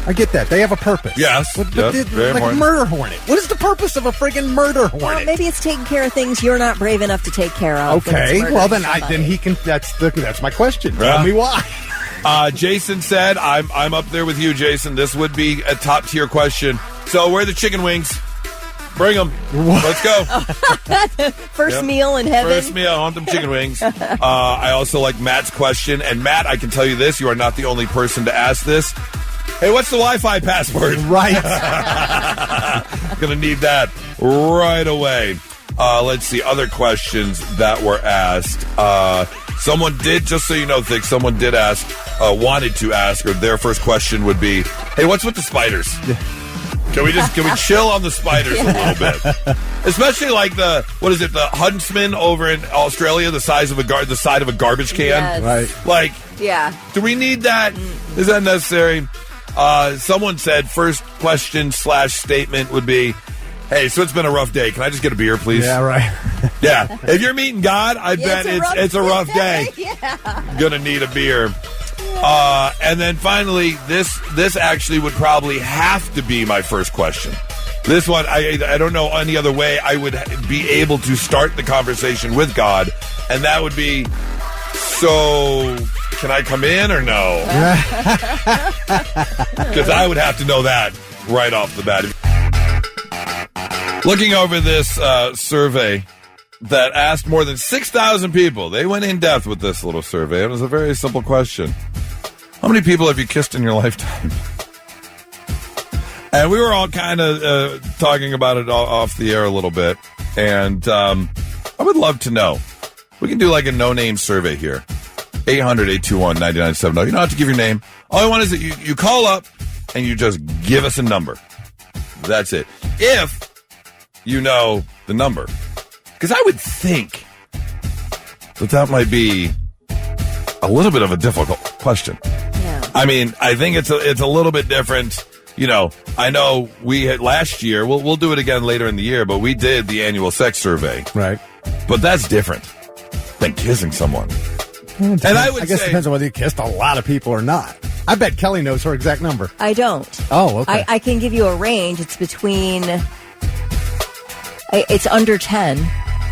I get that. They have a purpose. Yes. But very like important. a murder hornet. What is the purpose of a friggin' murder hornet? Well, maybe it's taking care of things you're not brave enough to take care of. Okay. Well, then he can. That's my question. Yeah. Tell me why. Jason said, I'm up there with you, Jason. This would be a top tier question. So where are the chicken wings? Bring them. Let's go. First meal in heaven. First meal. I want them chicken wings. I also like Matt's question. And Matt, I can tell you this. You are not the only person to ask this. Hey, what's the Wi-Fi password? Right. Gonna need that right away. Let's see. Other questions that were asked. Someone did, just so you know, Thick, someone did ask, wanted to ask, or their first question would be, hey, what's with the spiders? Can we chill on the spiders a little bit? Especially like the huntsman over in Australia, the side of a garbage can. Yes. Right. Like, Yeah. do we need that? Is that necessary? Someone said first question / statement would be, hey, so it's been a rough day. Can I just get a beer, please? Yeah, right. Yeah. If you're meeting God, I bet it's a rough day. Yeah. Gonna need a beer. And then finally, this actually would probably have to be my first question. This one, I don't know any other way I would be able to start the conversation with God, and that would be, so can I come in or no? Because I would have to know that right off the bat. Looking over this survey that asked more than 6,000 people. They went in depth with this little survey. It was a very simple question. How many people have you kissed in your lifetime? And we were all kind of talking about it off the air a little bit. And I would love to know. We can do like a no-name survey here. 800-821-9970. You don't have to give your name. All I want is that you call up and you just give us a number. That's it. If you know the number. Because I would think that might be a little bit of a difficult question. Yeah. I mean, I think it's a little bit different. I know we had last year, we'll do it again later in the year, but we did the annual sex survey. Right. But that's different than kissing someone. And I guess it depends on whether you kissed a lot of people or not. I bet Kelly knows her exact number. I don't. Oh, okay. I can give you a range. It's it's under 10.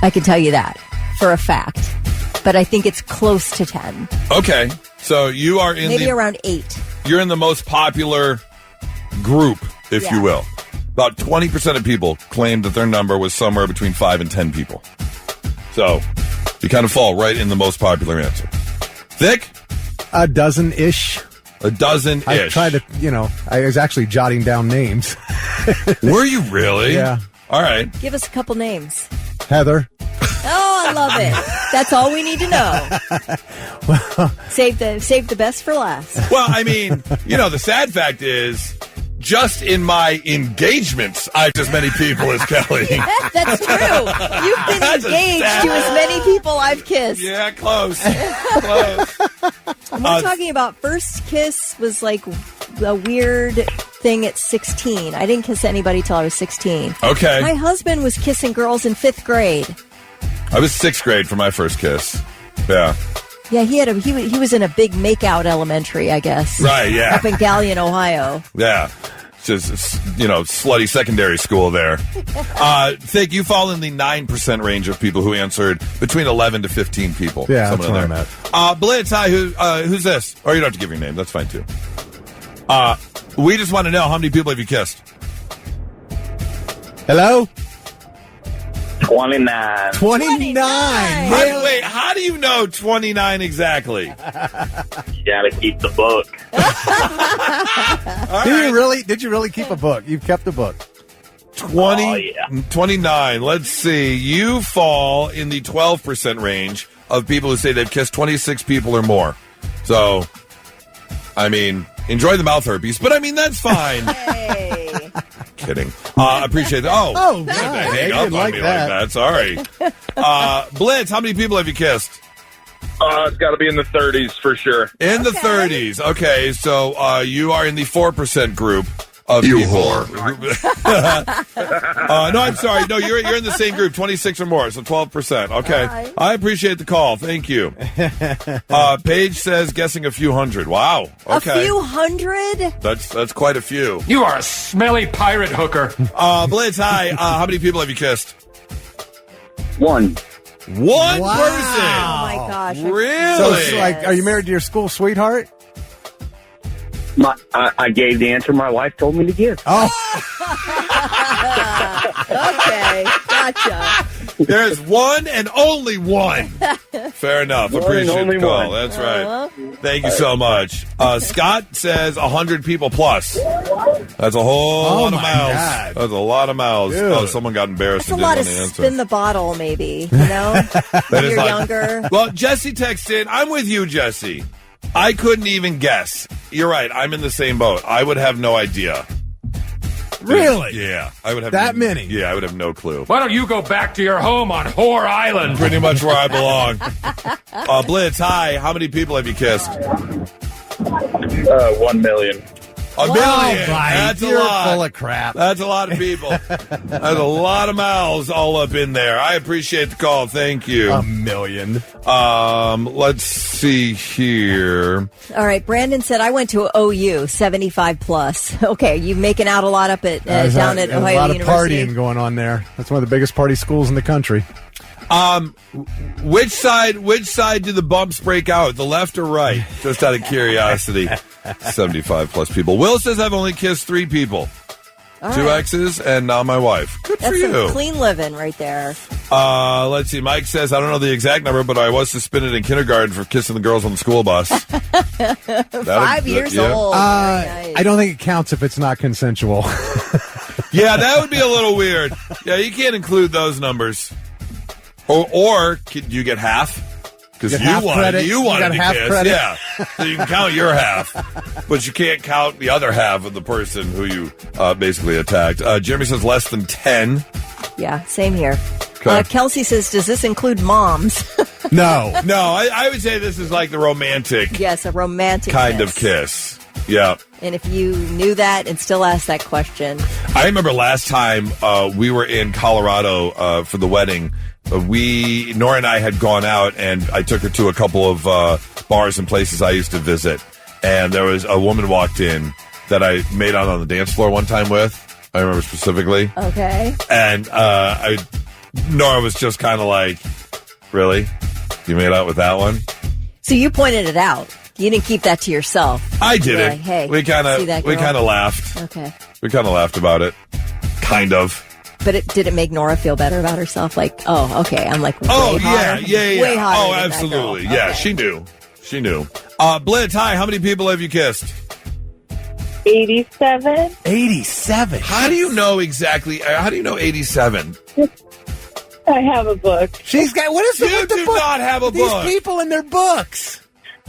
I can tell you that for a fact. But I think it's close to 10. Okay. So you are in maybe around 8. You're in the most popular group, if you will. About 20% of people claimed that their number was somewhere between 5 and 10 people. So you kind of fall right in the most popular answer. Thick? A dozen-ish. A dozen-ish. I tried to, I was actually jotting down names. Were you really? Yeah. All right. Give us a couple names. Heather. Oh, I love it. That's all we need to know. Save the best for last. Well, I mean, the sad fact is, just in my engagements, I've as many people as Kelly. That's true. You've been engaged to as many people I've kissed. Yeah, close. Close. We're talking about first kiss was like a weird thing at 16. I didn't kiss anybody till I was 16. Okay. My husband was kissing girls in 5th grade. I was 6th grade for my first kiss. Yeah. Yeah, he was in a big makeout elementary, I guess. Right, yeah. Up in Galion, Ohio. Yeah. Just, slutty secondary school there. Thick, you fall in the 9% range of people who answered, between 11 to 15 people. Yeah, that's where I'm at. Blitz, hi, who's this? Or you don't have to give your name, that's fine too. We just want to know, how many people have you kissed? Hello? 29. 29. Wait, how do you know 29 exactly? You gotta keep the book. Did you really keep a book? You've kept a book. 29. Let's see. You fall in the 12% range of people who say they've kissed 26 people or more. So, I mean, enjoy the mouth herpes, but I mean, that's fine. Hey. Kidding. Appreciate that. Oh, hang up on like me that. like that. Sorry. Blitz, how many people have you kissed? It's got to be in the 30s for sure. In the 30s. Okay, so you are in the 4% group of You people. whore. No, I'm sorry. No, you're in the same group, 26 or more, so 12%. Okay. Right. I appreciate the call. Thank you. Paige says guessing a few hundred. Wow. Okay. A few hundred? That's quite a few. You are a smelly pirate hooker. Blitz, hi. How many people have you kissed? One. One Wow. person. Oh, my gosh. Really? So it's like, are you married to your school sweetheart? I gave the answer my wife told me to give. Oh, Okay, gotcha. There's one and only one. Fair enough. One Appreciate and the only call. one. That's right. Thank you so much. Scott says 100 people plus. That's a whole lot of my mouths. God. That's a lot of mouths. Dude. Oh, someone got embarrassed That's and a lot didn't of want to answer. spin the bottle, maybe, you know? When is you're like- younger. Well, Jesse texted in. I'm with you, Jesse. I couldn't even guess. You're right. I'm in the same boat. I would have no idea. really? Yeah. I would have That many? Yeah, I would have no clue. Why don't you go back to your home on Whore Island? Pretty much where I belong. Blitz, hi. How many people have you kissed? 1 million. A million. That's You're a lot. full of crap. That's a lot of people. That's a lot of mouths all up in there. I appreciate the call. Thank you. A million. Let's see here. All right, Brandon said, I went to OU, 75 plus. Okay, you making out a lot up at There's down at a Ohio lot of University? partying going on there. That's one of the biggest party schools in the country. Which side do the bumps break out? The left or right? Just out of curiosity. 75 plus people. Will says I've only kissed 3 people. All 2 right. exes and now my wife. Good That's for you. some clean living right there. Let's see. Mike says, I don't know the exact number, but I was suspended in kindergarten for kissing the girls on the school bus. 5 years yeah. old. Very nice. I don't think it counts if it's not consensual. Yeah, that would be a little weird. Yeah, you can't include those numbers. Or do you get half? Because Get half credit. you You wanted got to half kiss. credit. Yeah, so you can count your half, but you can't count the other half of the person who you basically attacked. Jeremy says less than 10. Yeah, same here. Okay. Kelsey says, does this include moms? No. No, I would say this is like the romantic Yes, a romantic kind of kiss. Yeah. And if you knew that and still asked that question. I remember last time we were in Colorado for the wedding. Nora and I had gone out, and I took her to a couple of bars and places I used to visit. And there was a woman walked in that I made out on the dance floor one time with. I remember specifically. Okay. And Nora was just kind of like, really? You made out with that one? So you pointed it out. You didn't keep that to yourself. I did You're it. like, hey, we kind see that girl? of laughed. Okay. We kind of laughed about it. Kind of. But did it make Nora feel better about herself? Like, oh, okay, I'm like way Oh, hotter. yeah. Way hotter Oh, than that absolutely. girl. Yeah, Okay. she knew. Blitz, hi. How many people have you kissed? 87. 87. How do you know exactly? How do you know 87? I have a book. She's got, what is it You with the do book? not have a These book. people and their books.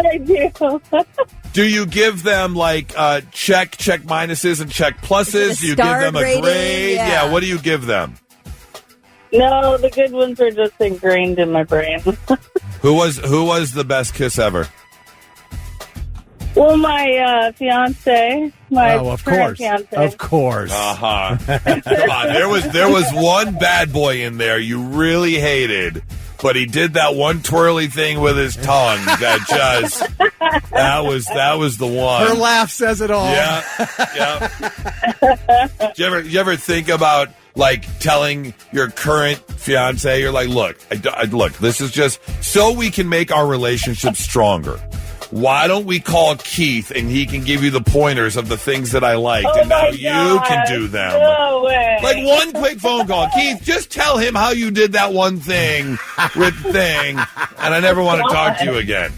I do. Do you give them like check minuses and check pluses? Do you give them a starred rating? grade? Yeah. What do you give them? No, the good ones are just ingrained in my brain. Who was the best kiss ever? Well, my fiance, my Oh, of current course. fiance. Of course. Uh-huh. Come on, there was one bad boy in there you really hated, but he did that one twirly thing with his tongue that just that was the one. Her laugh says it all. Yeah. Do you ever think about like telling your current fiance, you're like, look, look, this is just so we can make our relationship stronger. Why don't we call Keith and he can give you the pointers of the things that I liked, and now you can do them. No way. Like one quick phone call. Keith, just tell him how you did that one thing with thing, and I never want to talk to you again.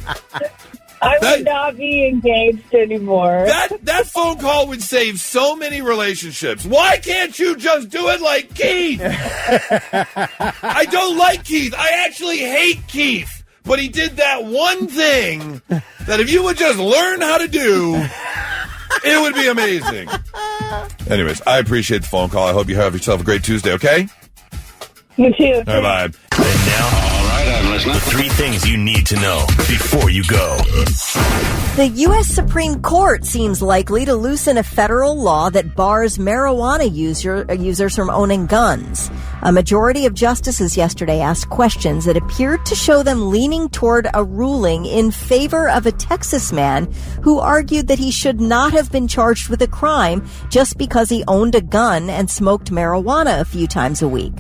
I would not be engaged anymore. That phone call would save so many relationships. Why can't you just do it like Keith? I don't like Keith. I actually hate Keith. But he did that one thing that if you would just learn how to do, it would be amazing. Anyways, I appreciate the phone call. I hope you have yourself a great Tuesday, okay? You too. All right, bye. And now, All right, I'm The 3 things you need to know before you go. The U.S. Supreme Court seems likely to loosen a federal law that bars marijuana users from owning guns. A majority of justices yesterday asked questions that appeared to show them leaning toward a ruling in favor of a Texas man who argued that he should not have been charged with a crime just because he owned a gun and smoked marijuana a few times a week.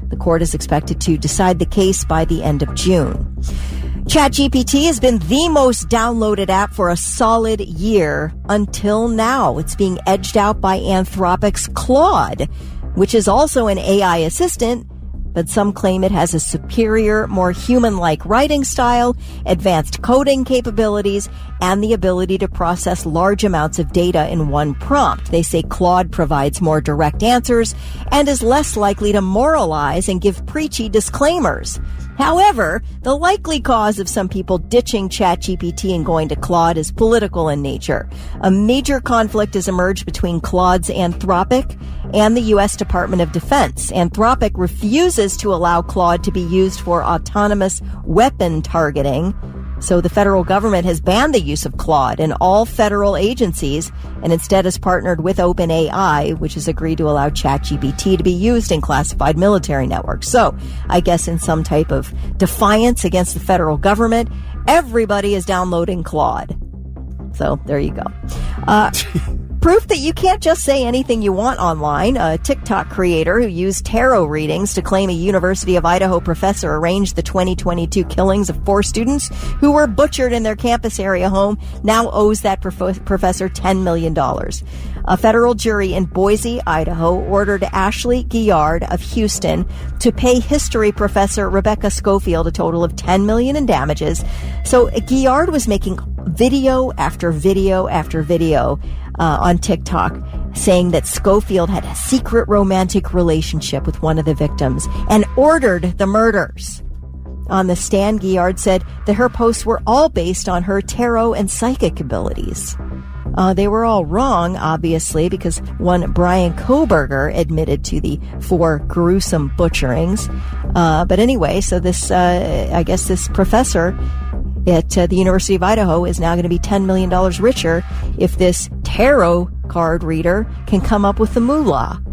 The court is expected to decide the case by the end of June. ChatGPT has been the most downloaded app for a solid year until now. It's being edged out by Anthropic's Claude, which is also an AI assistant, but some claim it has a superior, more human-like writing style, advanced coding capabilities, and the ability to process large amounts of data in one prompt. They say Claude provides more direct answers and is less likely to moralize and give preachy disclaimers. However, the likely cause of some people ditching ChatGPT and going to Claude is political in nature. A major conflict has emerged between Claude's Anthropic and the U.S. Department of Defense. Anthropic refuses to allow Claude to be used for autonomous weapon targeting. So the federal government has banned the use of Claude in all federal agencies and instead has partnered with OpenAI, which has agreed to allow ChatGPT to be used in classified military networks. So I guess in some type of defiance against the federal government, everybody is downloading Claude. So there you go. Proof that you can't just say anything you want online. A TikTok creator who used tarot readings to claim a University of Idaho professor arranged the 2022 killings of 4 students who were butchered in their campus area home now owes that professor $10 million. A federal jury in Boise, Idaho, ordered Ashley Guillard of Houston to pay history professor Rebecca Schofield a total of $10 million in damages. So Guillard was making video after video after video on TikTok saying that Schofield had a secret romantic relationship with one of the victims and ordered the murders. On the stand, Guillard said that her posts were all based on her tarot and psychic abilities. They were all wrong, obviously, because one Brian Koberger admitted to the 4 gruesome butcherings. But anyway, so this, I guess this professor at the University of Idaho is now going to be $10 million richer if this tarot card reader can come up with the moolah.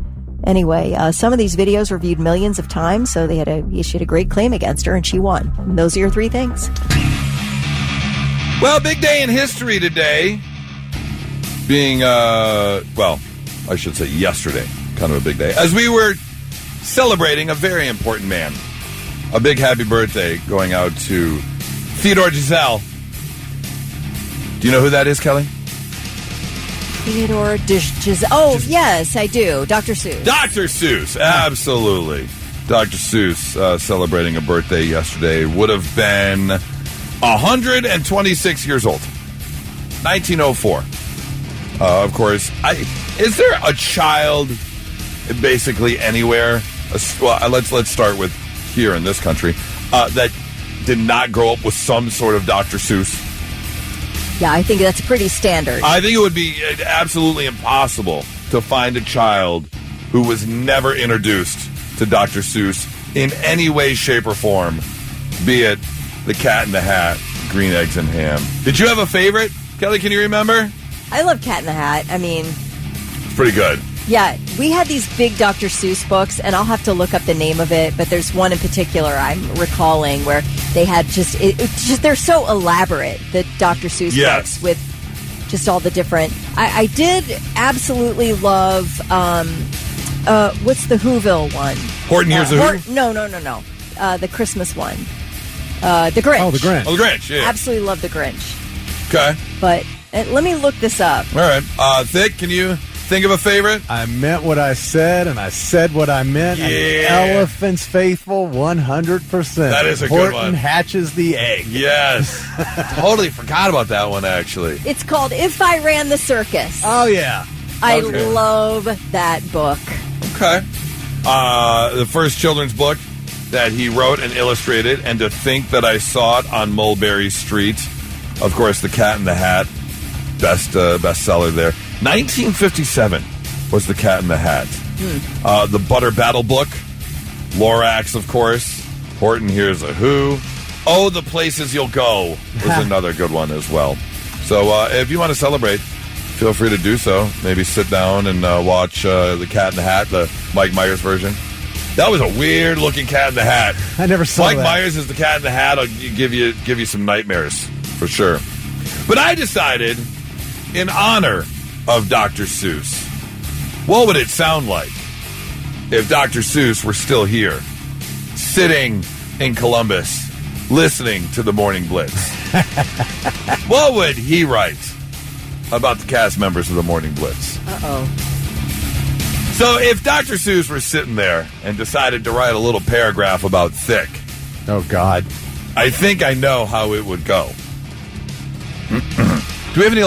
Anyway, some of these videos were viewed millions of times, so they issued a great claim against her, and she won. And those are your 3 things. Well, big day in history today. Being, well, I should say yesterday, kind of a big day, as we were celebrating a very important man. A big happy birthday going out to Theodore Giselle. Do you know who that is, Kelly? Theodore Giselle. Oh, yes, I do. Dr. Seuss. Dr. Seuss, absolutely. Dr. Seuss celebrating a birthday yesterday. Would have been 126 years old. 1904. Of course, is there a child basically anywhere? Well, let's start with here in this country that did not grow up with some sort of Dr. Seuss. Yeah, I think that's pretty standard. I think it would be absolutely impossible to find a child who was never introduced to Dr. Seuss in any way, shape, or form, be it The Cat in the Hat, Green Eggs and Ham. Did you have a favorite? Kelly, can you remember? I love Cat in the Hat. I mean, it's pretty good. Yeah, we had these big Dr. Seuss books, and I'll have to look up the name of it, but there's one in particular I'm recalling where they had they're so elaborate, the Dr. Seuss books, with just all the different... I did absolutely love, what's the Whoville one? Horton Hears a Who? No. The Christmas one. The Grinch. Oh, the Grinch. Oh, the Grinch, yeah. Absolutely love the Grinch. Okay. But let me look this up. All right. Thick, can you... think of a favorite? I meant what I said, and I said what I meant. Yeah. And the elephant's faithful 100%. That is a good one. Horton hatches the egg. Yes. Totally forgot about that one, actually. It's called If I Ran the Circus. Oh, yeah. I love that book. Okay. The first children's book that he wrote and illustrated, and to think that I saw it on Mulberry Street. Of course, The Cat in the Hat. Bestseller there. 1957 was The Cat in the Hat. The Butter Battle book. Lorax, of course. Horton Hears a Who. Oh, the Places You'll Go is another good one as well. So if you want to celebrate, feel free to do so. Maybe sit down and watch The Cat in the Hat, the Mike Myers version. That was a weird-looking Cat in the Hat. I never saw Mike that. Myers is the Cat in the Hat. I'll give you some nightmares, for sure. But I decided, in honor of Dr. Seuss, what would it sound like if Dr. Seuss were still here, sitting in Columbus, listening to the Morning Blitz? What would he write about the cast members of the Morning Blitz? Uh-oh. So if Dr. Seuss were sitting there and decided to write a little paragraph about thick, oh, God. I think I know how it would go. Do we have any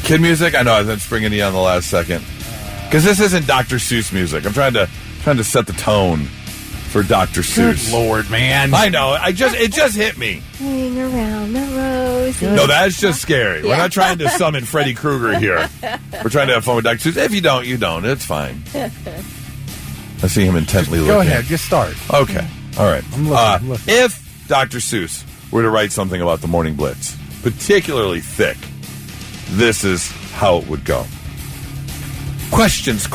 kid music? I know I've been springing you on the last second because this isn't Dr. Seuss music. I'm trying to set the tone for Dr. Seuss. Good Lord, man! I know. It just hit me. Hang around the roses. No, that's just scary. We're not trying to summon Freddy Krueger here. We're trying to have fun with Dr. Seuss. If you don't, you don't. It's fine. I see him intently looking. Go ahead. Just start. Okay. All right. I'm looking. If Dr. Seuss were to write something about the Morning Blitz, particularly thick, this is how it would go. Questions.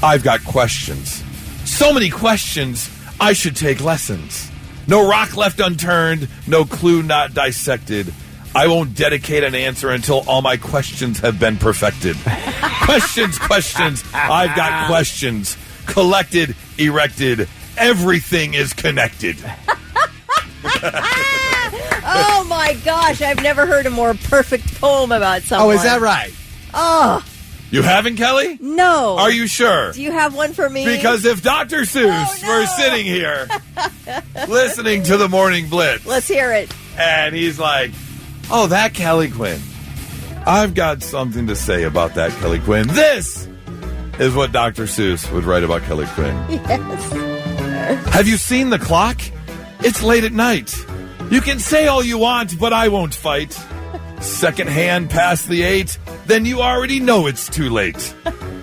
I've got questions. So many questions, I should take lessons. No rock left unturned, no clue not dissected. I won't dedicate an answer until all my questions have been perfected. Questions. I've got questions. Collected, erected, everything is connected. Oh, my gosh. I've never heard a more perfect poem about someone. Oh, is that right? Oh. You haven't, Kelly? No. Are you sure? Do you have one for me? Because if Dr. Seuss were sitting here listening to the Morning Blitz. Let's hear it. And he's like, oh, that Kelly Quinn. I've got something to say about that Kelly Quinn. This is what Dr. Seuss would write about Kelly Quinn. Yes. Have you seen the clock? It's late at night. You can say all you want, but I won't fight. Second hand past the 8, then you already know it's too late.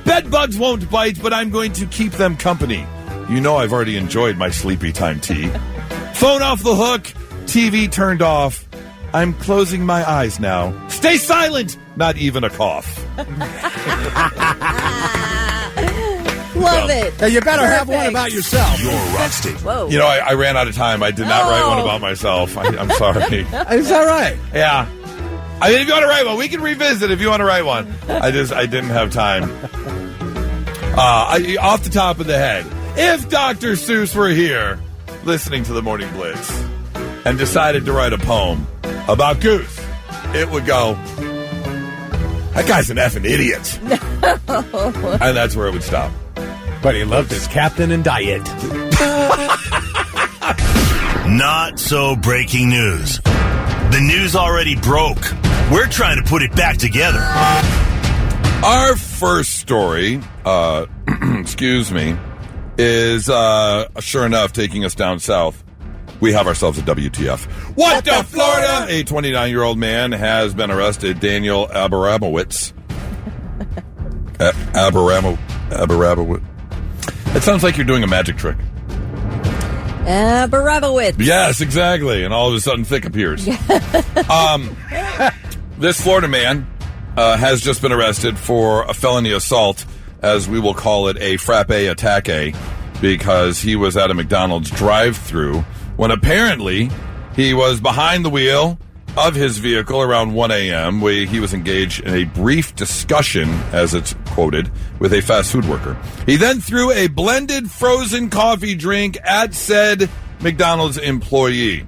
Bed bugs won't bite, but I'm going to keep them company. You know I've already enjoyed my sleepy time tea. Phone off the hook, TV turned off. I'm closing my eyes now. Stay silent, not even a cough. Love it. Hey, you better have one about yourself. You're rusty. Whoa. You know, I ran out of time. I did not write one about myself. I'm sorry. Is that right? Yeah. I mean, if you want to write one, we can revisit if you want to write one. I didn't have time. Off the top of the head, if Dr. Seuss were here listening to the Morning Blitz and decided to write a poem about Goose, it would go, that guy's an effing idiot. No. And that's where it would stop. But he loved his captain and diet. Not so breaking news. The news already broke. We're trying to put it back together. Our first story, excuse me, is sure enough taking us down south. We have ourselves a WTF. What the Florida? A 29-year-old man has been arrested. Daniel Abaramowitz. Abaramowitz. It sounds like you're doing a magic trick. Baravowitz. Yes, exactly. And all of a sudden, thick appears. This Florida man has just been arrested for a felony assault, as we will call it a frappe attaque, because he was at a McDonald's drive-thru when apparently he was behind the wheel of his vehicle around 1 a.m. where he was engaged in a brief discussion, as it's quoted, with a fast food worker. He then threw a blended frozen coffee drink at said McDonald's employee.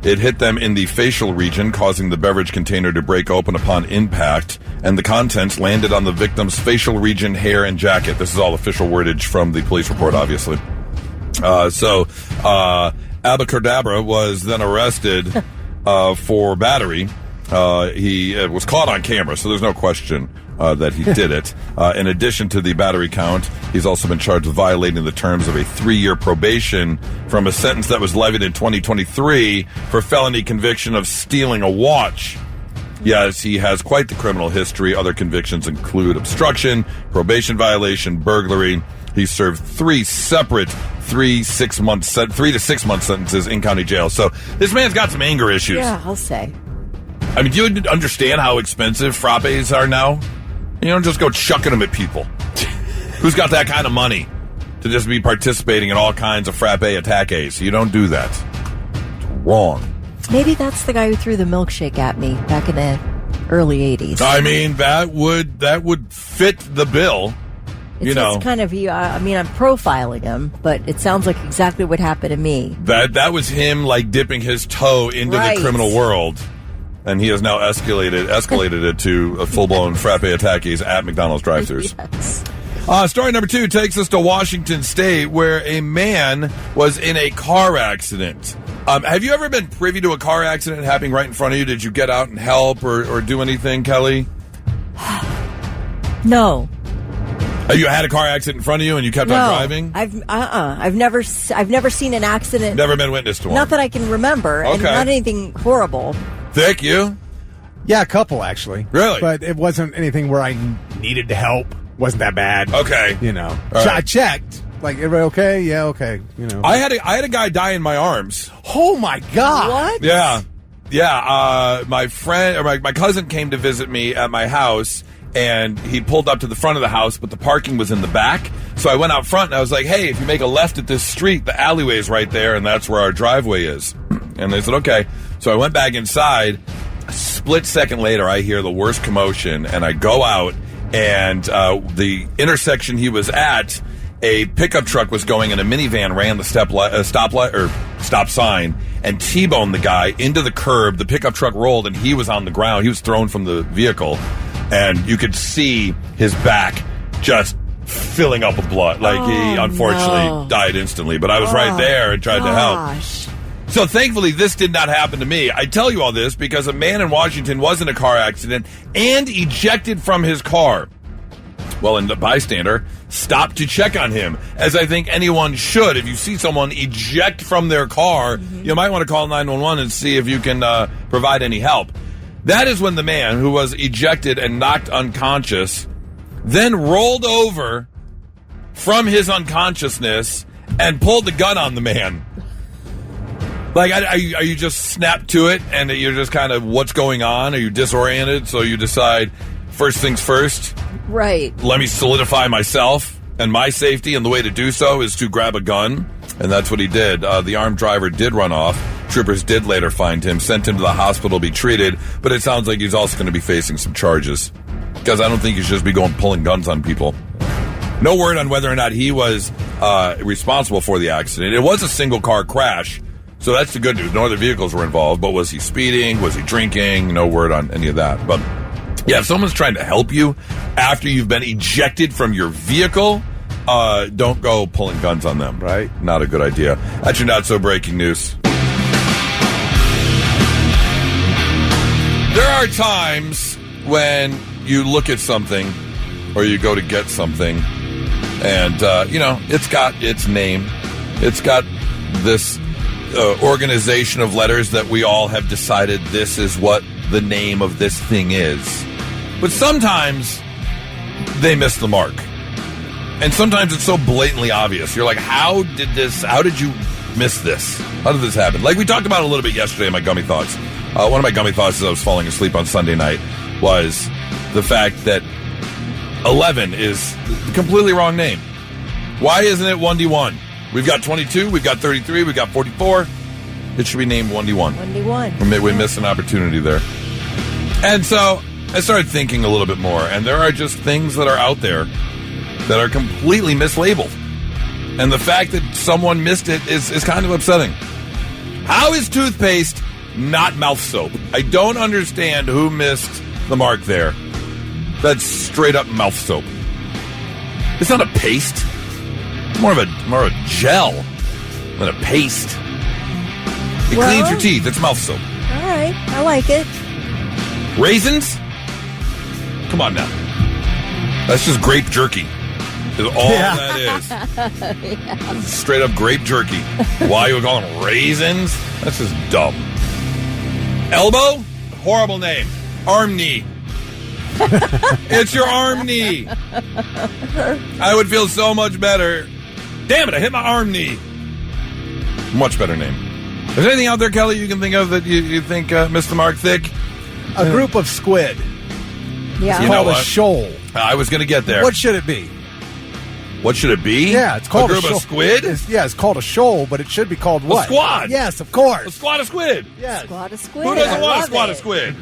It hit them in the facial region, causing the beverage container to break open upon impact, and the contents landed on the victim's facial region, hair, and jacket. This is all official wordage from the police report, obviously. Abacadabra was then arrested for battery. He was caught on camera, so there's no question that he did it. In addition to the battery count, he's also been charged with violating the terms of a 3-year probation from a sentence that was levied in 2023 for felony conviction of stealing a watch. Yes, he has quite the criminal history. Other convictions include obstruction, probation violation, burglary. He served 3 separate 3 to 6 month sentences in county jail. So this man's got some anger issues. Yeah, I'll say. I mean, do you understand how expensive frappes are now? You don't just go chucking them at people. Who's got that kind of money to just be participating in all kinds of frappe attaques? You don't do that. It's wrong. Maybe that's the guy who threw the milkshake at me back in the early 80s. I mean, that would fit the bill. It's kind of, I'm profiling him, but it sounds like exactly what happened to me. That was him, like, dipping his toe into the criminal world. And he has now escalated it to a full-blown frappe attaques at McDonald's drive-thrus. Yes. Story number 2 takes us to Washington State, where a man was in a car accident. Have you ever been privy to a car accident happening right in front of you? Did you get out and help or do anything, Kelly? No. You had a car accident in front of you and you kept on driving? I've never seen an accident. Never been witness to one. Not that I can remember, and not anything horrible. Vic, you? Yeah, a couple actually. Really? But it wasn't anything where I needed to help. Wasn't that bad. Okay. I checked. Like, everybody okay? Yeah, okay. I had a guy die in my arms. Oh my God. What? Yeah. Yeah. My friend or my cousin came to visit me at my house, and he pulled up to the front of the house, but the parking was in the back. So I went out front and I was like, hey, if you make a left at this street, the alleyway is right there, and that's where our driveway is. And they said, okay. So I went back inside. A split second later, I hear the worst commotion, and I go out, and the intersection he was at, a pickup truck was going, and a minivan ran the stop sign and T-boned the guy into the curb. The pickup truck rolled, and he was on the ground. He was thrown from the vehicle, and you could see his back just filling up with blood. Like, he unfortunately died instantly, but I was right there and tried to help. So thankfully, this did not happen to me. I tell you all this because a man in Washington was in a car accident and ejected from his car. Well, and the bystander stopped to check on him, as I think anyone should. If you see someone eject from their car, you might want to call 911 and see if you can provide any help. That is when the man who was ejected and knocked unconscious then rolled over from his unconsciousness and pulled the gun on the man. Like, are you just snapped to it and you're just kind of, what's going on? Are you disoriented? So you decide, first things first. Right. Let me solidify myself and my safety, and the way to do so is to grab a gun. And that's what he did. The armed driver did run off. Troopers did later find him, sent him to the hospital to be treated, but it sounds like he's also going to be facing some charges. Because I don't think you should just be pulling guns on people. No word on whether or not he was responsible for the accident. It was a single-car crash. So that's the good news. No other vehicles were involved, but was he speeding? Was he drinking? No word on any of that. But yeah, if someone's trying to help you after you've been ejected from your vehicle, don't go pulling guns on them, right? Not a good idea. That's your not-so-breaking news. There are times when you look at something or you go to get something and, it's got its name. It's got this organization of letters that we all have decided this is what the name of this thing is. But sometimes they miss the mark. And sometimes it's so blatantly obvious. You're like, how did you miss this? How did this happen? Like we talked about a little bit yesterday in my Gummy Thoughts. One of my Gummy Thoughts as I was falling asleep on Sunday night was the fact that 11 is the completely wrong name. Why isn't it 1D1? We've got 22, we've got 33, we've got 44. It should be named 1D1. 1D1. We missed an opportunity there. And so I started thinking a little bit more, and there are just things that are out there that are completely mislabeled. And the fact that someone missed it is kind of upsetting. How is toothpaste not mouth soap? I don't understand who missed the mark there. That's straight up mouth soap. It's not a paste. More of a gel than a paste. It cleans your teeth. It's mouth soap. All right. I like it. Raisins? Come on now. That's just grape jerky. Is all that is. Yeah. Straight up grape jerky. Why you would call them raisins? That's just dumb. Elbow? Horrible name. Arm knee. It's your arm knee. I would feel so much better Damn it, I hit my arm knee. Much better name. Is there anything out there, Kelly, you can think of that you think missed the mark thick? A group of squid. Yeah. It's called a shoal. I was going to get there. What should it be? What should it be? Yeah, it's called a group of squid? It's called a shoal, but it should be called what? A squad. Yes, of course. A squad of squid. Yes. Squad of squid. Who doesn't want a squad of squid?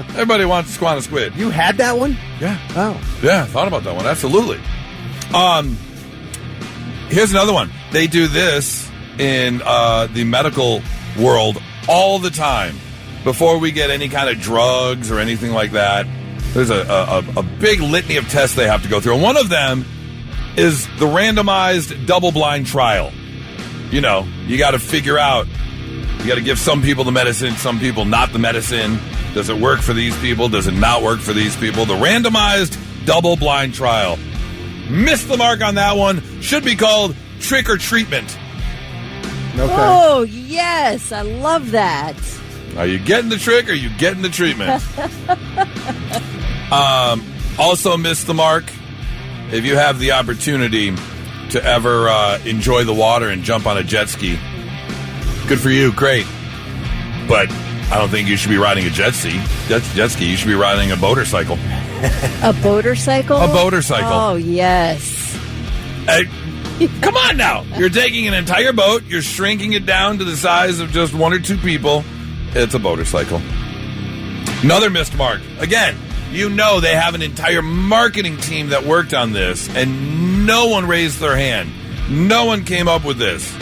Everybody wants a squad of squid. You had that one? Yeah. Oh. Yeah, thought about that one. Absolutely. Here's another one. They do this in the medical world all the time. Before we get any kind of drugs or anything like that, there's a big litany of tests they have to go through. And one of them is the randomized double-blind trial. You know, you got to figure out, you got to give some people the medicine, some people not the medicine. Does it work for these people? Does it not work for these people? The randomized double-blind trial. Missed the mark on that one. Should be called trick or treatment. Okay. Oh, yes. I love that. Are you getting the trick or are you getting the treatment? Also missed the mark. If you have the opportunity to ever enjoy the water and jump on a jet ski, good for you, great. But I don't think you should be riding a jet ski. Jet ski. You should be riding a motorcycle. A motorcycle? A motorcycle. Oh, yes. Come on now. You're taking an entire boat. You're shrinking it down to the size of just one or two people. It's a motorcycle. Another missed mark. Again, you know they have an entire marketing team that worked on this, and no one raised their hand. No one came up with this.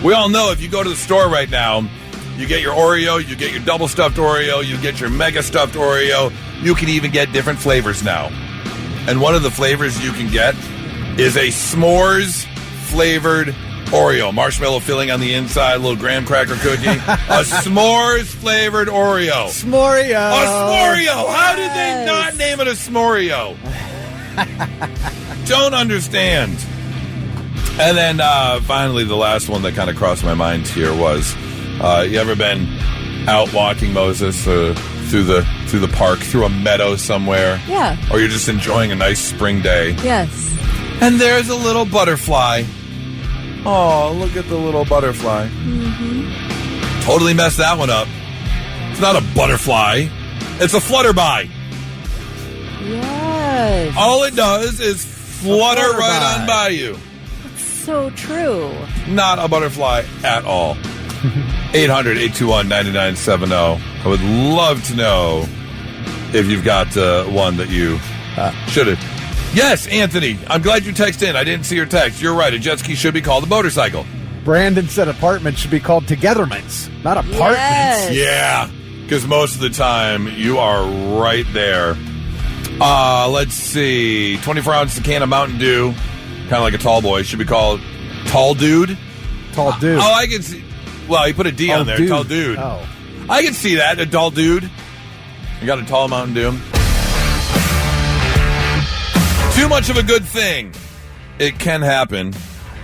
We all know if you go to the store right now, you get your Oreo, you get your double stuffed Oreo, you get your mega stuffed Oreo. You can even get different flavors now. And one of the flavors you can get is a s'mores flavored Oreo. Marshmallow filling on the inside, a little graham cracker cookie. A s'mores flavored Oreo. S'moreo. A s'moreo. How did they not name it a s'moreo? Don't understand. And then finally, the last one that kind of crossed my mind here was, you ever been out walking, Moses, through the park, through a meadow somewhere? Yeah. Or you're just enjoying a nice spring day? Yes. And there's a little butterfly. Oh, look at the little butterfly. Mm-hmm. Totally messed that one up. It's not a butterfly. It's a flutterby. Yes. All it does is flutter right on by you. That's so true. Not a butterfly at all. 800-821-9970. I would love to know if you've got one that you should have. Yes, Anthony. I'm glad you texted in. I didn't see your text. You're right. A jet ski should be called a motorcycle. Brandon said apartments should be called togetherments, not apartments. Yes. Yeah, because most of the time you are right there. Let's see. 24 ounce can of Mountain Dew, kind of like a tall boy, should be called Tall Dude. Tall Dude. Oh, I can see. Well, you put a D on there. Dude. Tall Dude. Oh. I can see that. A tall dude. You got a tall Mountain Dew. Too much of a good thing. It can happen.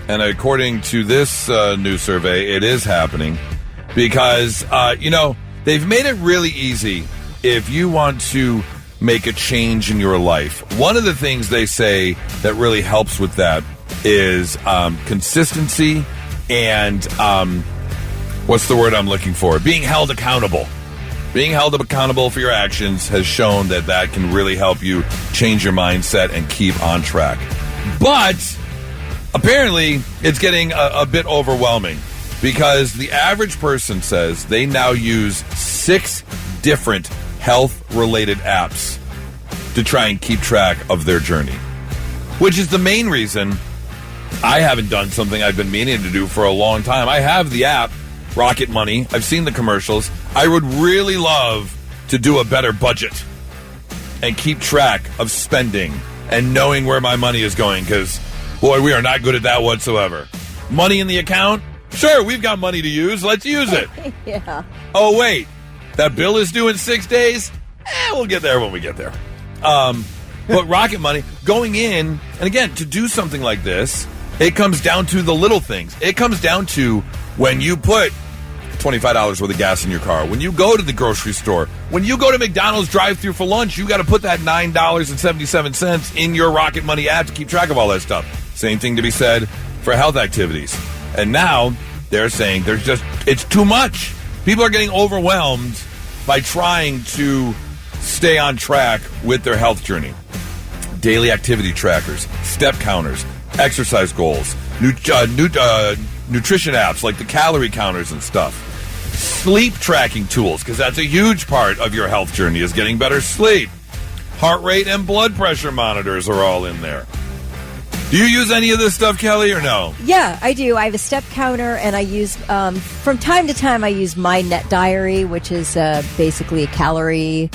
And according to this new survey, it is happening. Because, they've made it really easy if you want to make a change in your life. One of the things they say that really helps with that is consistency and, what's the word I'm looking for? Being held accountable. Being held accountable for your actions has shown that can really help you change your mindset and keep on track. But apparently, it's getting a bit overwhelming because the average person says they now use 6 different health-related apps to try and keep track of their journey, which is the main reason I haven't done something I've been meaning to do for a long time. I have the app, Rocket Money. I've seen the commercials. I would really love to do a better budget and keep track of spending and knowing where my money is going because, boy, we are not good at that whatsoever. Money in the account? Sure, we've got money to use. Let's use it. Yeah. Oh, wait. That bill is due in 6 days? We'll get there when we get there. But Rocket Money, going in, and again, to do something like this, it comes down to the little things. It comes down to when you put $25 worth of gas in your car, when you go to the grocery store, when you go to McDonald's drive-thru for lunch, you got to put that $9.77 in your Rocket Money app to keep track of all that stuff. Same thing to be said for health activities. And now they're saying it's too much. People are getting overwhelmed by trying to stay on track with their health journey. Daily activity trackers, step counters, exercise goals, nutrition apps like the calorie counters and stuff. Sleep tracking tools, because that's a huge part of your health journey, is getting better sleep. Heart rate and blood pressure monitors are all in there. Do you use any of this stuff, Kelly, or no? Yeah, I do. I have a step counter, and I use, from time to time, I use my Net Diary, which is basically a calorie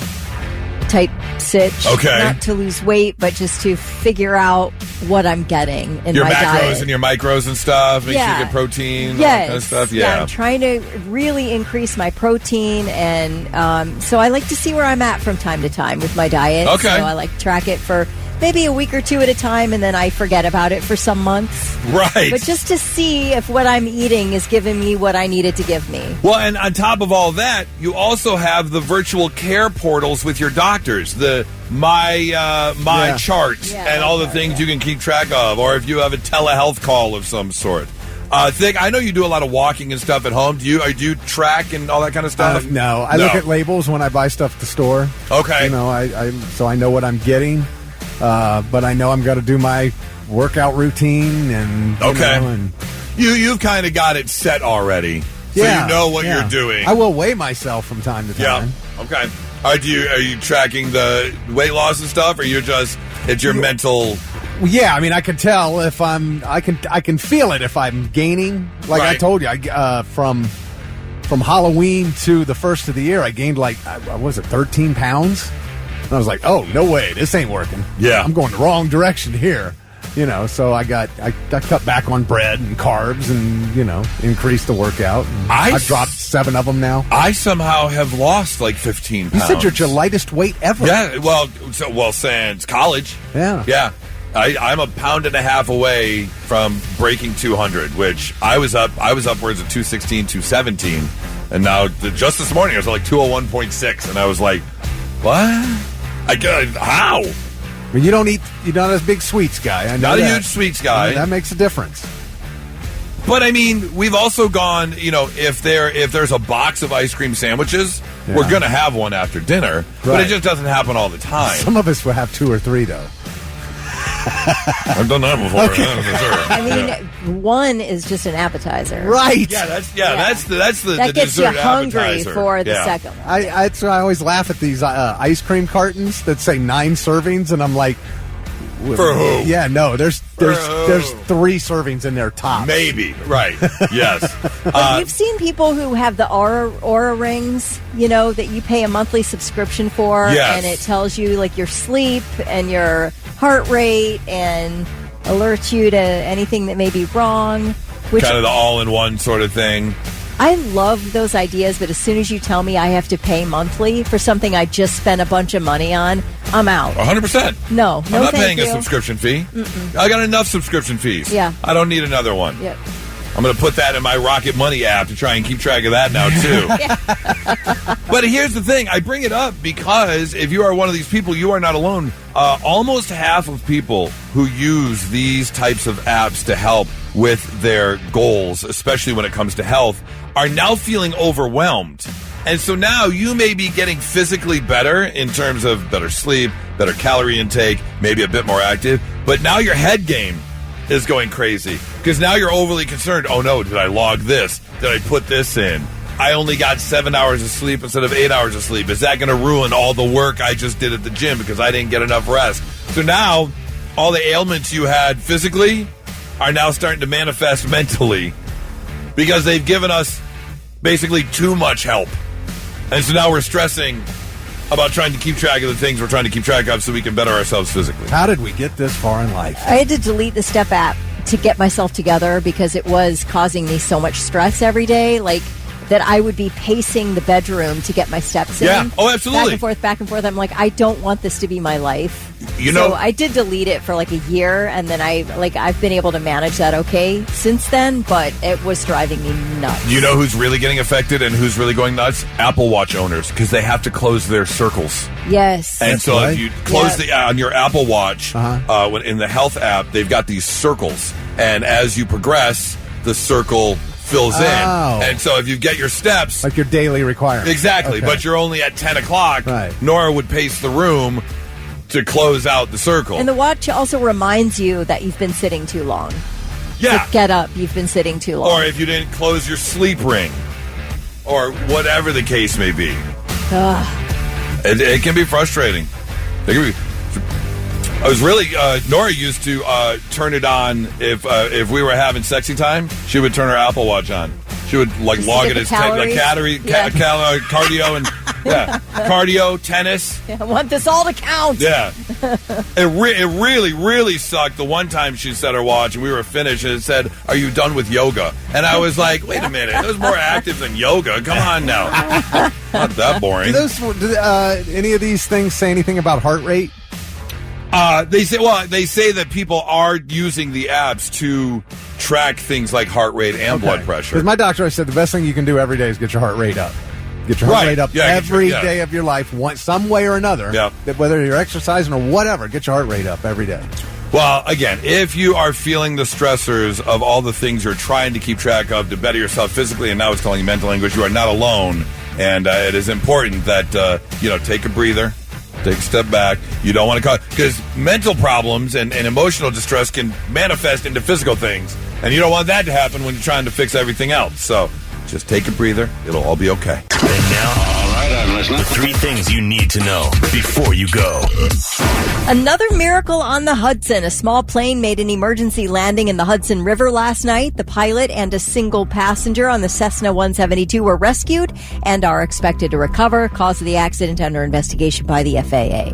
type sitch. Okay. Not to lose weight, but just to figure out what I'm getting in your my diet. Your macros and your micros and stuff. Make sure you get protein, all that kind of stuff. Yeah, I'm trying to really increase my protein, and so I like to see where I'm at from time to time with my diet. Okay. So I like to track it for maybe a week or two at a time, and then I forget about it for some months. Right. But just to see if what I'm eating is giving me what I needed to give me. Well, and on top of all that, you also have the virtual care portals with your doctors, the My Charts, and all the things you can keep track of, or if you have a telehealth call of some sort. I know you do a lot of walking and stuff at home. Do you track and all that kind of stuff? No. I look at labels when I buy stuff at the store. Okay. You know, so I know what I'm getting. But I know I'm going to do my workout routine and you've kind of got it set already, so you know what you're doing. I will weigh myself from time to time. Yeah. Okay. Are you tracking the weight loss and stuff, or it's your mental? Yeah, I mean, I can tell if I can feel it if I'm gaining. Like I told you, from Halloween to the first of the year, I gained 13 pounds. And I was like, oh, no way, this ain't working. Yeah. I'm going the wrong direction here. You know, so I cut back on bread and carbs and, increased the workout. I've dropped 7 of them now. I somehow have lost 15 pounds. You said you're at your lightest weight ever. Yeah, well, since college. Yeah. Yeah. I'm 1.5 pounds away from breaking 200, which I was upwards of 216, 217. And now, just this morning, I was at 201.6. And I was like, what? How? I mean, you're not a big sweets guy. I know not a huge sweets guy. I mean, that makes a difference. But I mean, we've also gone, if there's a box of ice cream sandwiches, we're going to have one after dinner. Right. But it just doesn't happen all the time. Some of us will have 2 or 3, though. I've done that before. Okay. I mean, one is just an appetizer. Right. Yeah, that's the that gets you hungry appetizer. for the second one. I always laugh at these ice cream cartons that say 9 servings, and I'm like, for who? Yeah, no, there's 3 servings in there tops. Maybe. Right. Yes. But you've seen people who have the Aura rings, that you pay a monthly subscription for, and it tells you your sleep and your heart rate and alerts you to anything that may be wrong. Which kind of the all-in-one sort of thing. I love those ideas, but as soon as you tell me I have to pay monthly for something I just spent a bunch of money on, I'm out. 100%. No, I'm not paying you. a subscription fee. Mm-mm. I got enough subscription fees. Yeah. I don't need another one. Yep. I'm going to put that in my Rocket Money app to try and keep track of that now, too. But here's the thing. I bring it up because if you are one of these people, you are not alone. Almost half of people who use these types of apps to help with their goals, especially when it comes to health, are now feeling overwhelmed. And so now you may be getting physically better in terms of better sleep, better calorie intake, maybe a bit more active, but now your head game is going crazy because now you're overly concerned. Oh no, did I log this? Did I put this in? I only got 7 hours of sleep instead of 8 hours of sleep. Is that going to ruin all the work I just did at the gym because I didn't get enough rest? So now all the ailments you had physically are now starting to manifest mentally because they've given us basically too much help. And so now we're stressing about trying to keep track of the things we're trying to keep track of so we can better ourselves physically. How did we get this far in life? I had to delete the Step app to get myself together because it was causing me so much stress every day. That I would be pacing the bedroom to get my steps in. Yeah. Oh, absolutely. Back and forth. I'm like, I don't want this to be my life. So I did delete it for a year, and then I've been able to manage that okay since then, but it was driving me nuts. You know who's really getting affected and who's really going nuts? Apple Watch owners, because they have to close their circles. Yes. And if you close on your Apple Watch, in the health app, they've got these circles. And as you progress, the circle fills in. And so if you get your steps... Like your daily requirement. Exactly, but you're only at 10 o'clock. Right. Nora would pace the room to close out the circle. And the watch also reminds you that you've been sitting too long. Yeah. So get up, you've been sitting too long. Or if you didn't close your sleep ring. Or whatever the case may be. It can be frustrating. It can be... I was really Nora used to turn it on if we were having sexy time. She would turn her Apple Watch on. She would like Just log to it get as the calories? cardio and cardio, tennis. I want this all to count. Yeah, it really sucked. The one time she set her watch and we were finished, and it said, "Are you done with yoga?" And I was like, "Wait a minute, it was more active than yoga. Come on now, not that boring." Do any of these things say anything about heart rate? They say that people are using the apps to track things like heart rate and blood pressure. Because my doctor always said the best thing you can do every day is get your heart rate up. Get your heart rate up every day of your life, some way or another. Yeah. Whether you're exercising or whatever, get your heart rate up every day. Well, again, if you are feeling the stressors of all the things you're trying to keep track of to better yourself physically, and now it's calling you mental anguish, you are not alone. And it is important that, take a breather. Take a step back. You don't want to cause... Because mental problems and emotional distress can manifest into physical things. And you don't want that to happen when you're trying to fix everything else. So just take a breather. It'll all be okay. And now, all right, I'm listening. The 3 things you need to know before you go. Another miracle on the Hudson. A small plane made an emergency landing in the Hudson River last night. The pilot and a single passenger on the Cessna 172 were rescued and are expected to recover. Cause of the accident under investigation by the FAA.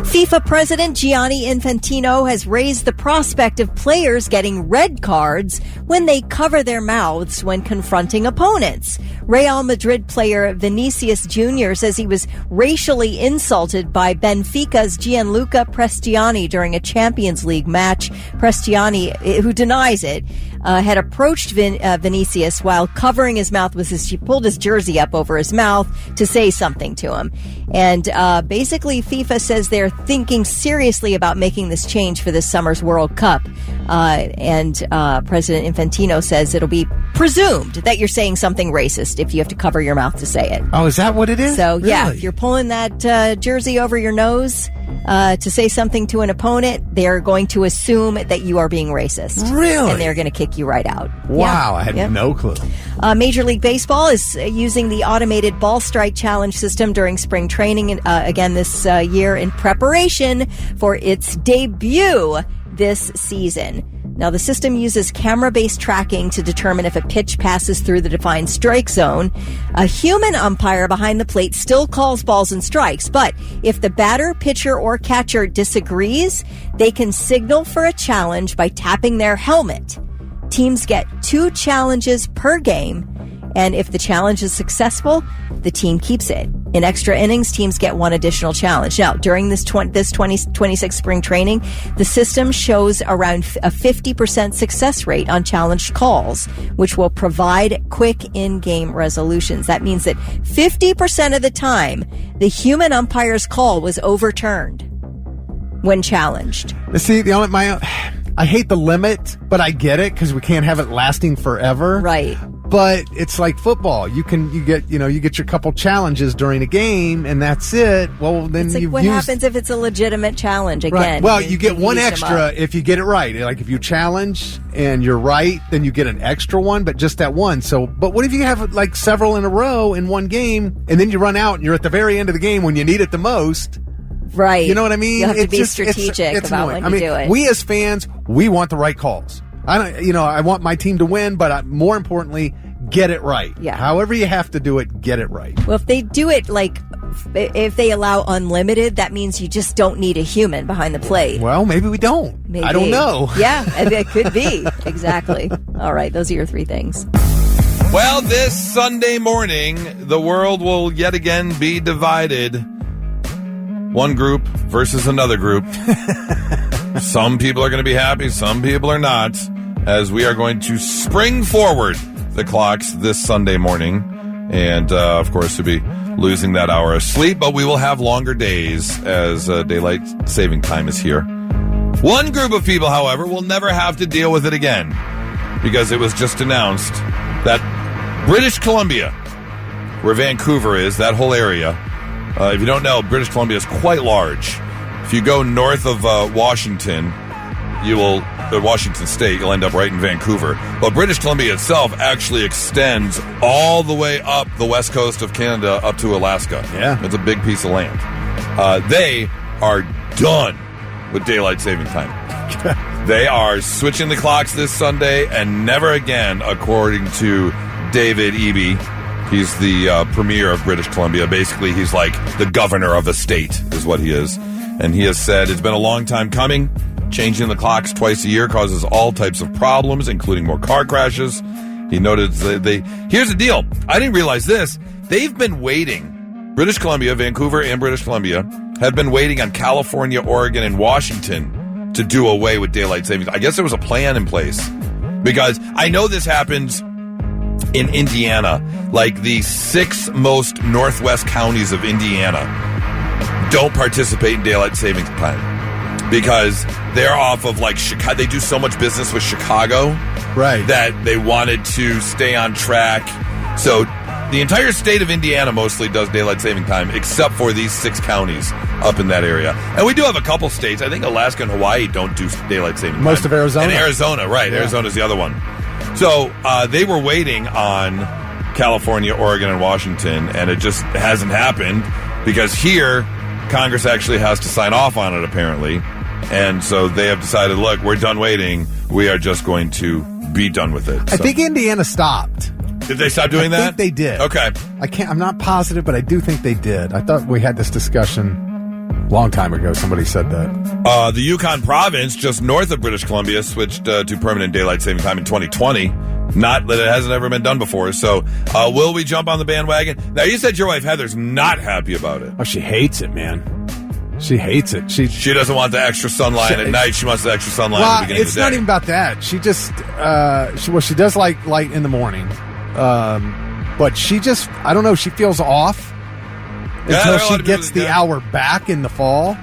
FIFA President Gianni Infantino has raised the prospect of players getting red cards when they cover their mouths when confronting opponents. Real Madrid player Vinicius Jr. says he was racially insulted by Benfica's Gianluca Prestiani during a Champions League match. Prestiani, who denies it, had approached Vinicius while covering his mouth with she pulled his jersey up over his mouth to say something to him. And basically, FIFA says they're thinking seriously about making this change for this summer's World Cup. And President Infantino says it'll be presumed that you're saying something racist if you have to cover your mouth to say it. Oh, is that what it is? So, yeah, Really? if you're pulling that jersey over your nose to say something to an opponent, they're going to assume that you are being racist. Really? And they're going to kick you right out. Wow, Yeah. I had Yep. no clue. Major League Baseball is using the automated ball strike challenge system during spring training again this year in preparation for its debut this season. Now, the system uses camera-based tracking to determine if a pitch passes through the defined strike zone. A human umpire behind the plate still calls balls and strikes, but if the batter, pitcher, or catcher disagrees, they can signal for a challenge by tapping their helmet. Teams get 2 challenges per game, and if the challenge is successful, the team keeps it. In extra innings, teams get 1 additional challenge. Now, during this 2026 spring training, the system shows around a 50% success rate on challenged calls, which will provide quick in-game resolutions. That means that 50% of the time, the human umpire's call was overturned when challenged. See, I hate the limit, but I get it because we can't have it lasting forever. Right. But it's like football. You get your couple challenges during a game, and that's it. Well, then It's like what happens if it's a legitimate challenge again? Right. Well, you get one used them extra up. if you get it right. Like if you challenge and you're right, then you get an extra one, but just that one. So, but what if you have like several in a row in one game, and then you run out and you're at the very end of the game when you need it the most? Right. You know what I mean? You have to It's be just- strategic it's about annoying. when you do it. We as fans, we want the right calls. I want my team to win, but more importantly, get it right. Yeah. However you have to do it, get it right. Well, if they do it if they allow unlimited, that means you just don't need a human behind the plate. Well, maybe we don't. Maybe. I don't know. Yeah, it could be. Exactly. All right, those are your 3 things. Well, this Sunday morning, the world will yet again be divided. One group versus another group. Some people are going to be happy, some people are not, as we are going to spring forward the clocks this Sunday morning. And, of course, we'll be losing that hour of sleep, but we will have longer days as daylight saving time is here One group of people, however, will never have to deal with it again because it was just announced that British Columbia, where Vancouver is, that whole area, if you don't know, British Columbia is quite large. If you go north of Washington, Washington State, you'll end up right in Vancouver. But British Columbia itself actually extends all the way up the west coast of Canada up to Alaska. Yeah. It's a big piece of land. They are done with daylight saving time. They are switching the clocks this Sunday and never again, according to David Eby. He's the premier of British Columbia. Basically, he's like the governor of the state is what he is. And he has said it's been a long time coming. Changing the clocks twice a year causes all types of problems, including more car crashes. He noted here's the deal. I didn't realize this. They've been waiting. British Columbia, Vancouver and British Columbia have been waiting on California, Oregon, and Washington to do away with daylight savings. I guess there was a plan in place because I know this happens in Indiana. Like the 6 most northwest counties of Indiana don't participate in daylight savings time. Because they're off of like Chicago. They do so much business with Chicago. Right. That they wanted to stay on track. So the entire state of Indiana mostly does daylight saving time, except for these 6 counties up in that area. And we do have a couple states. I think Alaska and Hawaii don't do daylight saving time. Most of Arizona. And Arizona, right. Yeah. Arizona's the other one. So they were waiting on California, Oregon, and Washington, and it just hasn't happened because here Congress actually has to sign off on it, apparently. And so they have decided, look, we're done waiting. We are just going to be done with it. I think Indiana stopped. Did they stop doing that? I think they did. Okay. I'm not positive, but I do think they did. I thought we had this discussion a long time ago. Somebody said that. The Yukon province, just north of British Columbia, switched to permanent daylight saving time in 2020. Not that it hasn't ever been done before. So will we jump on the bandwagon? Now, you said your wife Heather's not happy about it. Oh, she hates it, man. She hates it. She doesn't want the extra sunlight at night. She wants the extra sunlight at the beginning of the day. It's not even about that. She just, she does like light in the morning. But she just, I don't know, she feels off until she gets the hour back in the fall.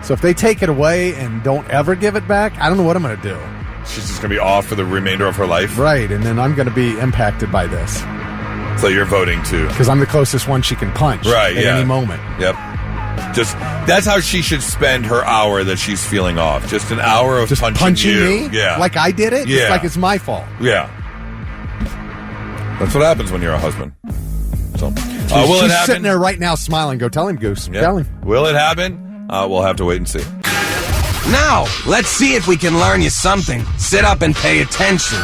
So if they take it away and don't ever give it back, I don't know what I'm going to do. She's just going to be off for the remainder of her life? Right, and then I'm going to be impacted by this. So you're voting too? Because I'm the closest one she can punch at any moment. Yep. Just that's how she should spend her hour that she's feeling off. Just an hour of just punching you. Me? Yeah. Like I did it? Yeah. It's like it's my fault. Yeah. That's what happens when you're a husband. So, will it happen? She's sitting there right now smiling. Go tell him, Goose. Yeah. Tell him. Will it happen? We'll have to wait and see. Now, let's see if we can learn you something. Sit up and pay attention.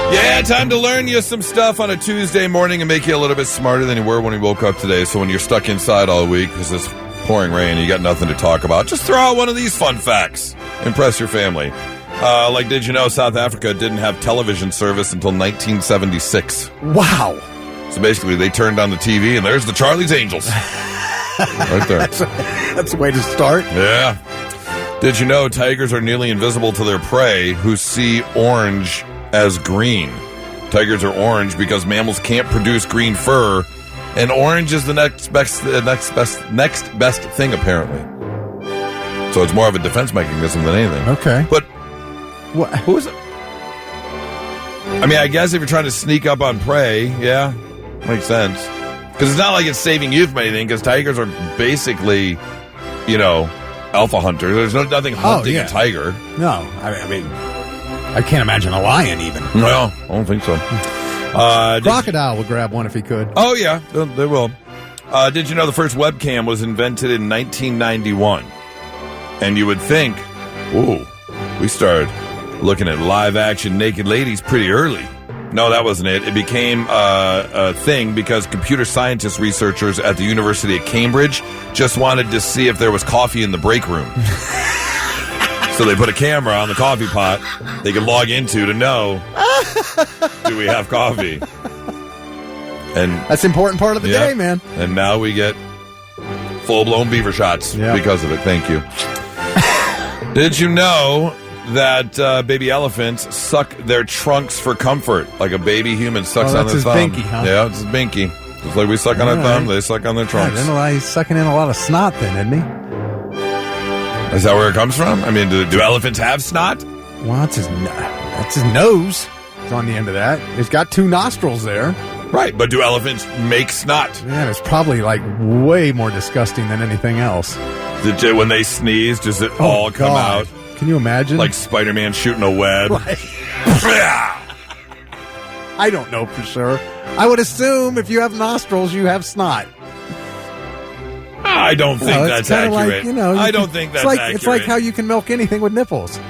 Yeah, time to learn you some stuff on a Tuesday morning and make you a little bit smarter than you were when you woke up today. So when you're stuck inside all week because it's pouring rain and you got nothing to talk about, just throw out one of these fun facts. Impress your family. Like, did you know South Africa didn't have television service until 1976? Wow. So basically, they turned on the TV and there's the Charlie's Angels. Right there. That's a way to start. Yeah. Did you know tigers are nearly invisible to their prey who see orange as green? Tigers are orange because mammals can't produce green fur, and orange is the next best thing, apparently. So it's more of a defense mechanism than anything. Okay. But what? Who is it? I mean, I guess if you're trying to sneak up on prey, yeah, makes sense. Because it's not like it's saving you from anything, because tigers are basically, alpha hunters. There's nothing hunting a tiger. No, I mean, I can't imagine a lion even. No, I don't think so. Crocodile would grab one if he could. Oh, yeah, they will. Did you know the first webcam was invented in 1991? And you would think, we started looking at live-action naked ladies pretty early. No, that wasn't it. It became a thing because computer scientist researchers at the University of Cambridge just wanted to see if there was coffee in the break room. So they put a camera on the coffee pot they could log into to know, do we have coffee? And that's an important part of the day, man. And now we get full-blown beaver shots because of it. Thank you. Did you know that baby elephants suck their trunks for comfort, like a baby human sucks on their thumb? Binky, huh? Yeah, it's his binky. Just like we suck on our thumb, they suck on their trunks. He's sucking in a lot of snot then, isn't he? Is that where it comes from? I mean, do elephants have snot? Well, that's his nose. It's on the end of that. It's got 2 nostrils there. Right, but do elephants make snot? Man, it's probably like way more disgusting than anything else. When they sneeze, does it all come out? Can you imagine? Like Spider-Man shooting a web? I don't know for sure. I would assume if you have nostrils, you have snot. I don't think that's accurate. Like, I don't think that's accurate. It's like how you can milk anything with nipples,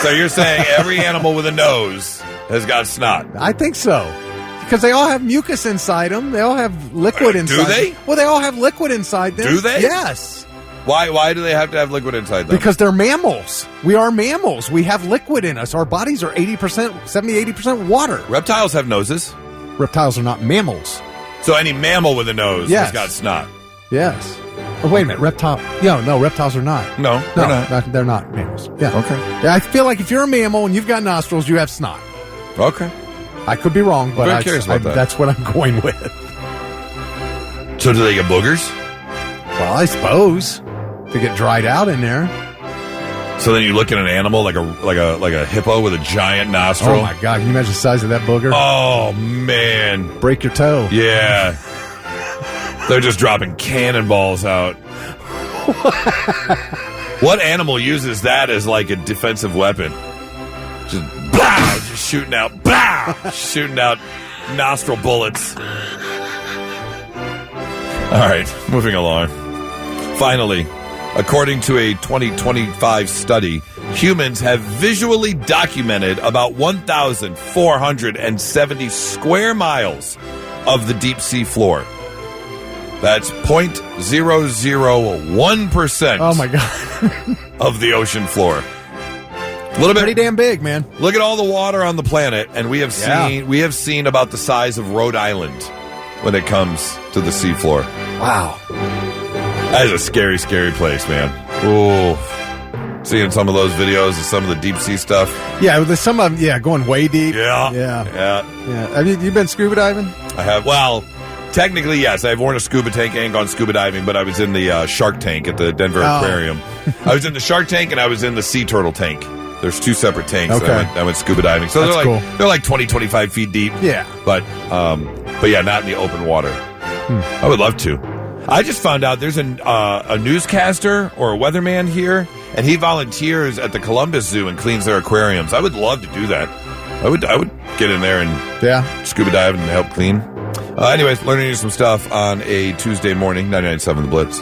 So you're saying every animal with a nose has got snot? I think so. Because they all have mucus inside them. They all have liquid inside them. Do they? Well, they all have liquid inside them. Do they? Yes. Why do they have to have liquid inside them? Because they're mammals. We are mammals. We have liquid in us. Our bodies are 80% water. Reptiles have noses. Reptiles are not mammals. So any mammal with a nose has got snot. Yes. Oh, wait a minute. No, reptiles are not. No, they're not mammals. Yeah. Okay. Yeah, I feel like if you're a mammal and you've got nostrils, you have snot. Okay. I could be wrong, but I'm curious about that. That's what I'm going with. So do they get boogers? Well, I suppose. To get dried out in there. So then you look at an animal like a hippo with a giant nostril. Oh my God! Can you imagine the size of that booger? Oh man! Break your toe. Yeah. They're just dropping cannonballs out. What animal uses that as like a defensive weapon? Just bow, just shooting out, shooting out nostril bullets. All right, moving along. Finally, according to a 2025 study, humans have visually documented about 1,470 square miles of the deep sea floor. That's 0.001%. Oh my God. of the ocean floor. A little bit pretty damn big, man. Look at all the water on the planet, and we have seen about the size of Rhode Island when it comes to the seafloor. Wow. That is a scary, scary place, man. Ooh. Seeing some of those videos of some of the deep sea stuff. Yeah, there's some of them, going way deep. Yeah. Have you been scuba diving? I have. Well, technically, yes. I've worn a scuba tank and gone scuba diving, but I was in the shark tank at the Denver Aquarium. I was in the shark tank and I was in the sea turtle tank. There's 2 separate tanks. Okay. I went scuba diving. So That's cool. They're like 20, 25 feet deep. Yeah. But yeah, not in the open water. I would love to. I just found out there's a newscaster or a weatherman here, and he volunteers at the Columbus Zoo and cleans their aquariums. I would love to do that. I would get in there and scuba dive and help clean. Anyways, learning some stuff on a Tuesday morning, 99.7 The Blitz.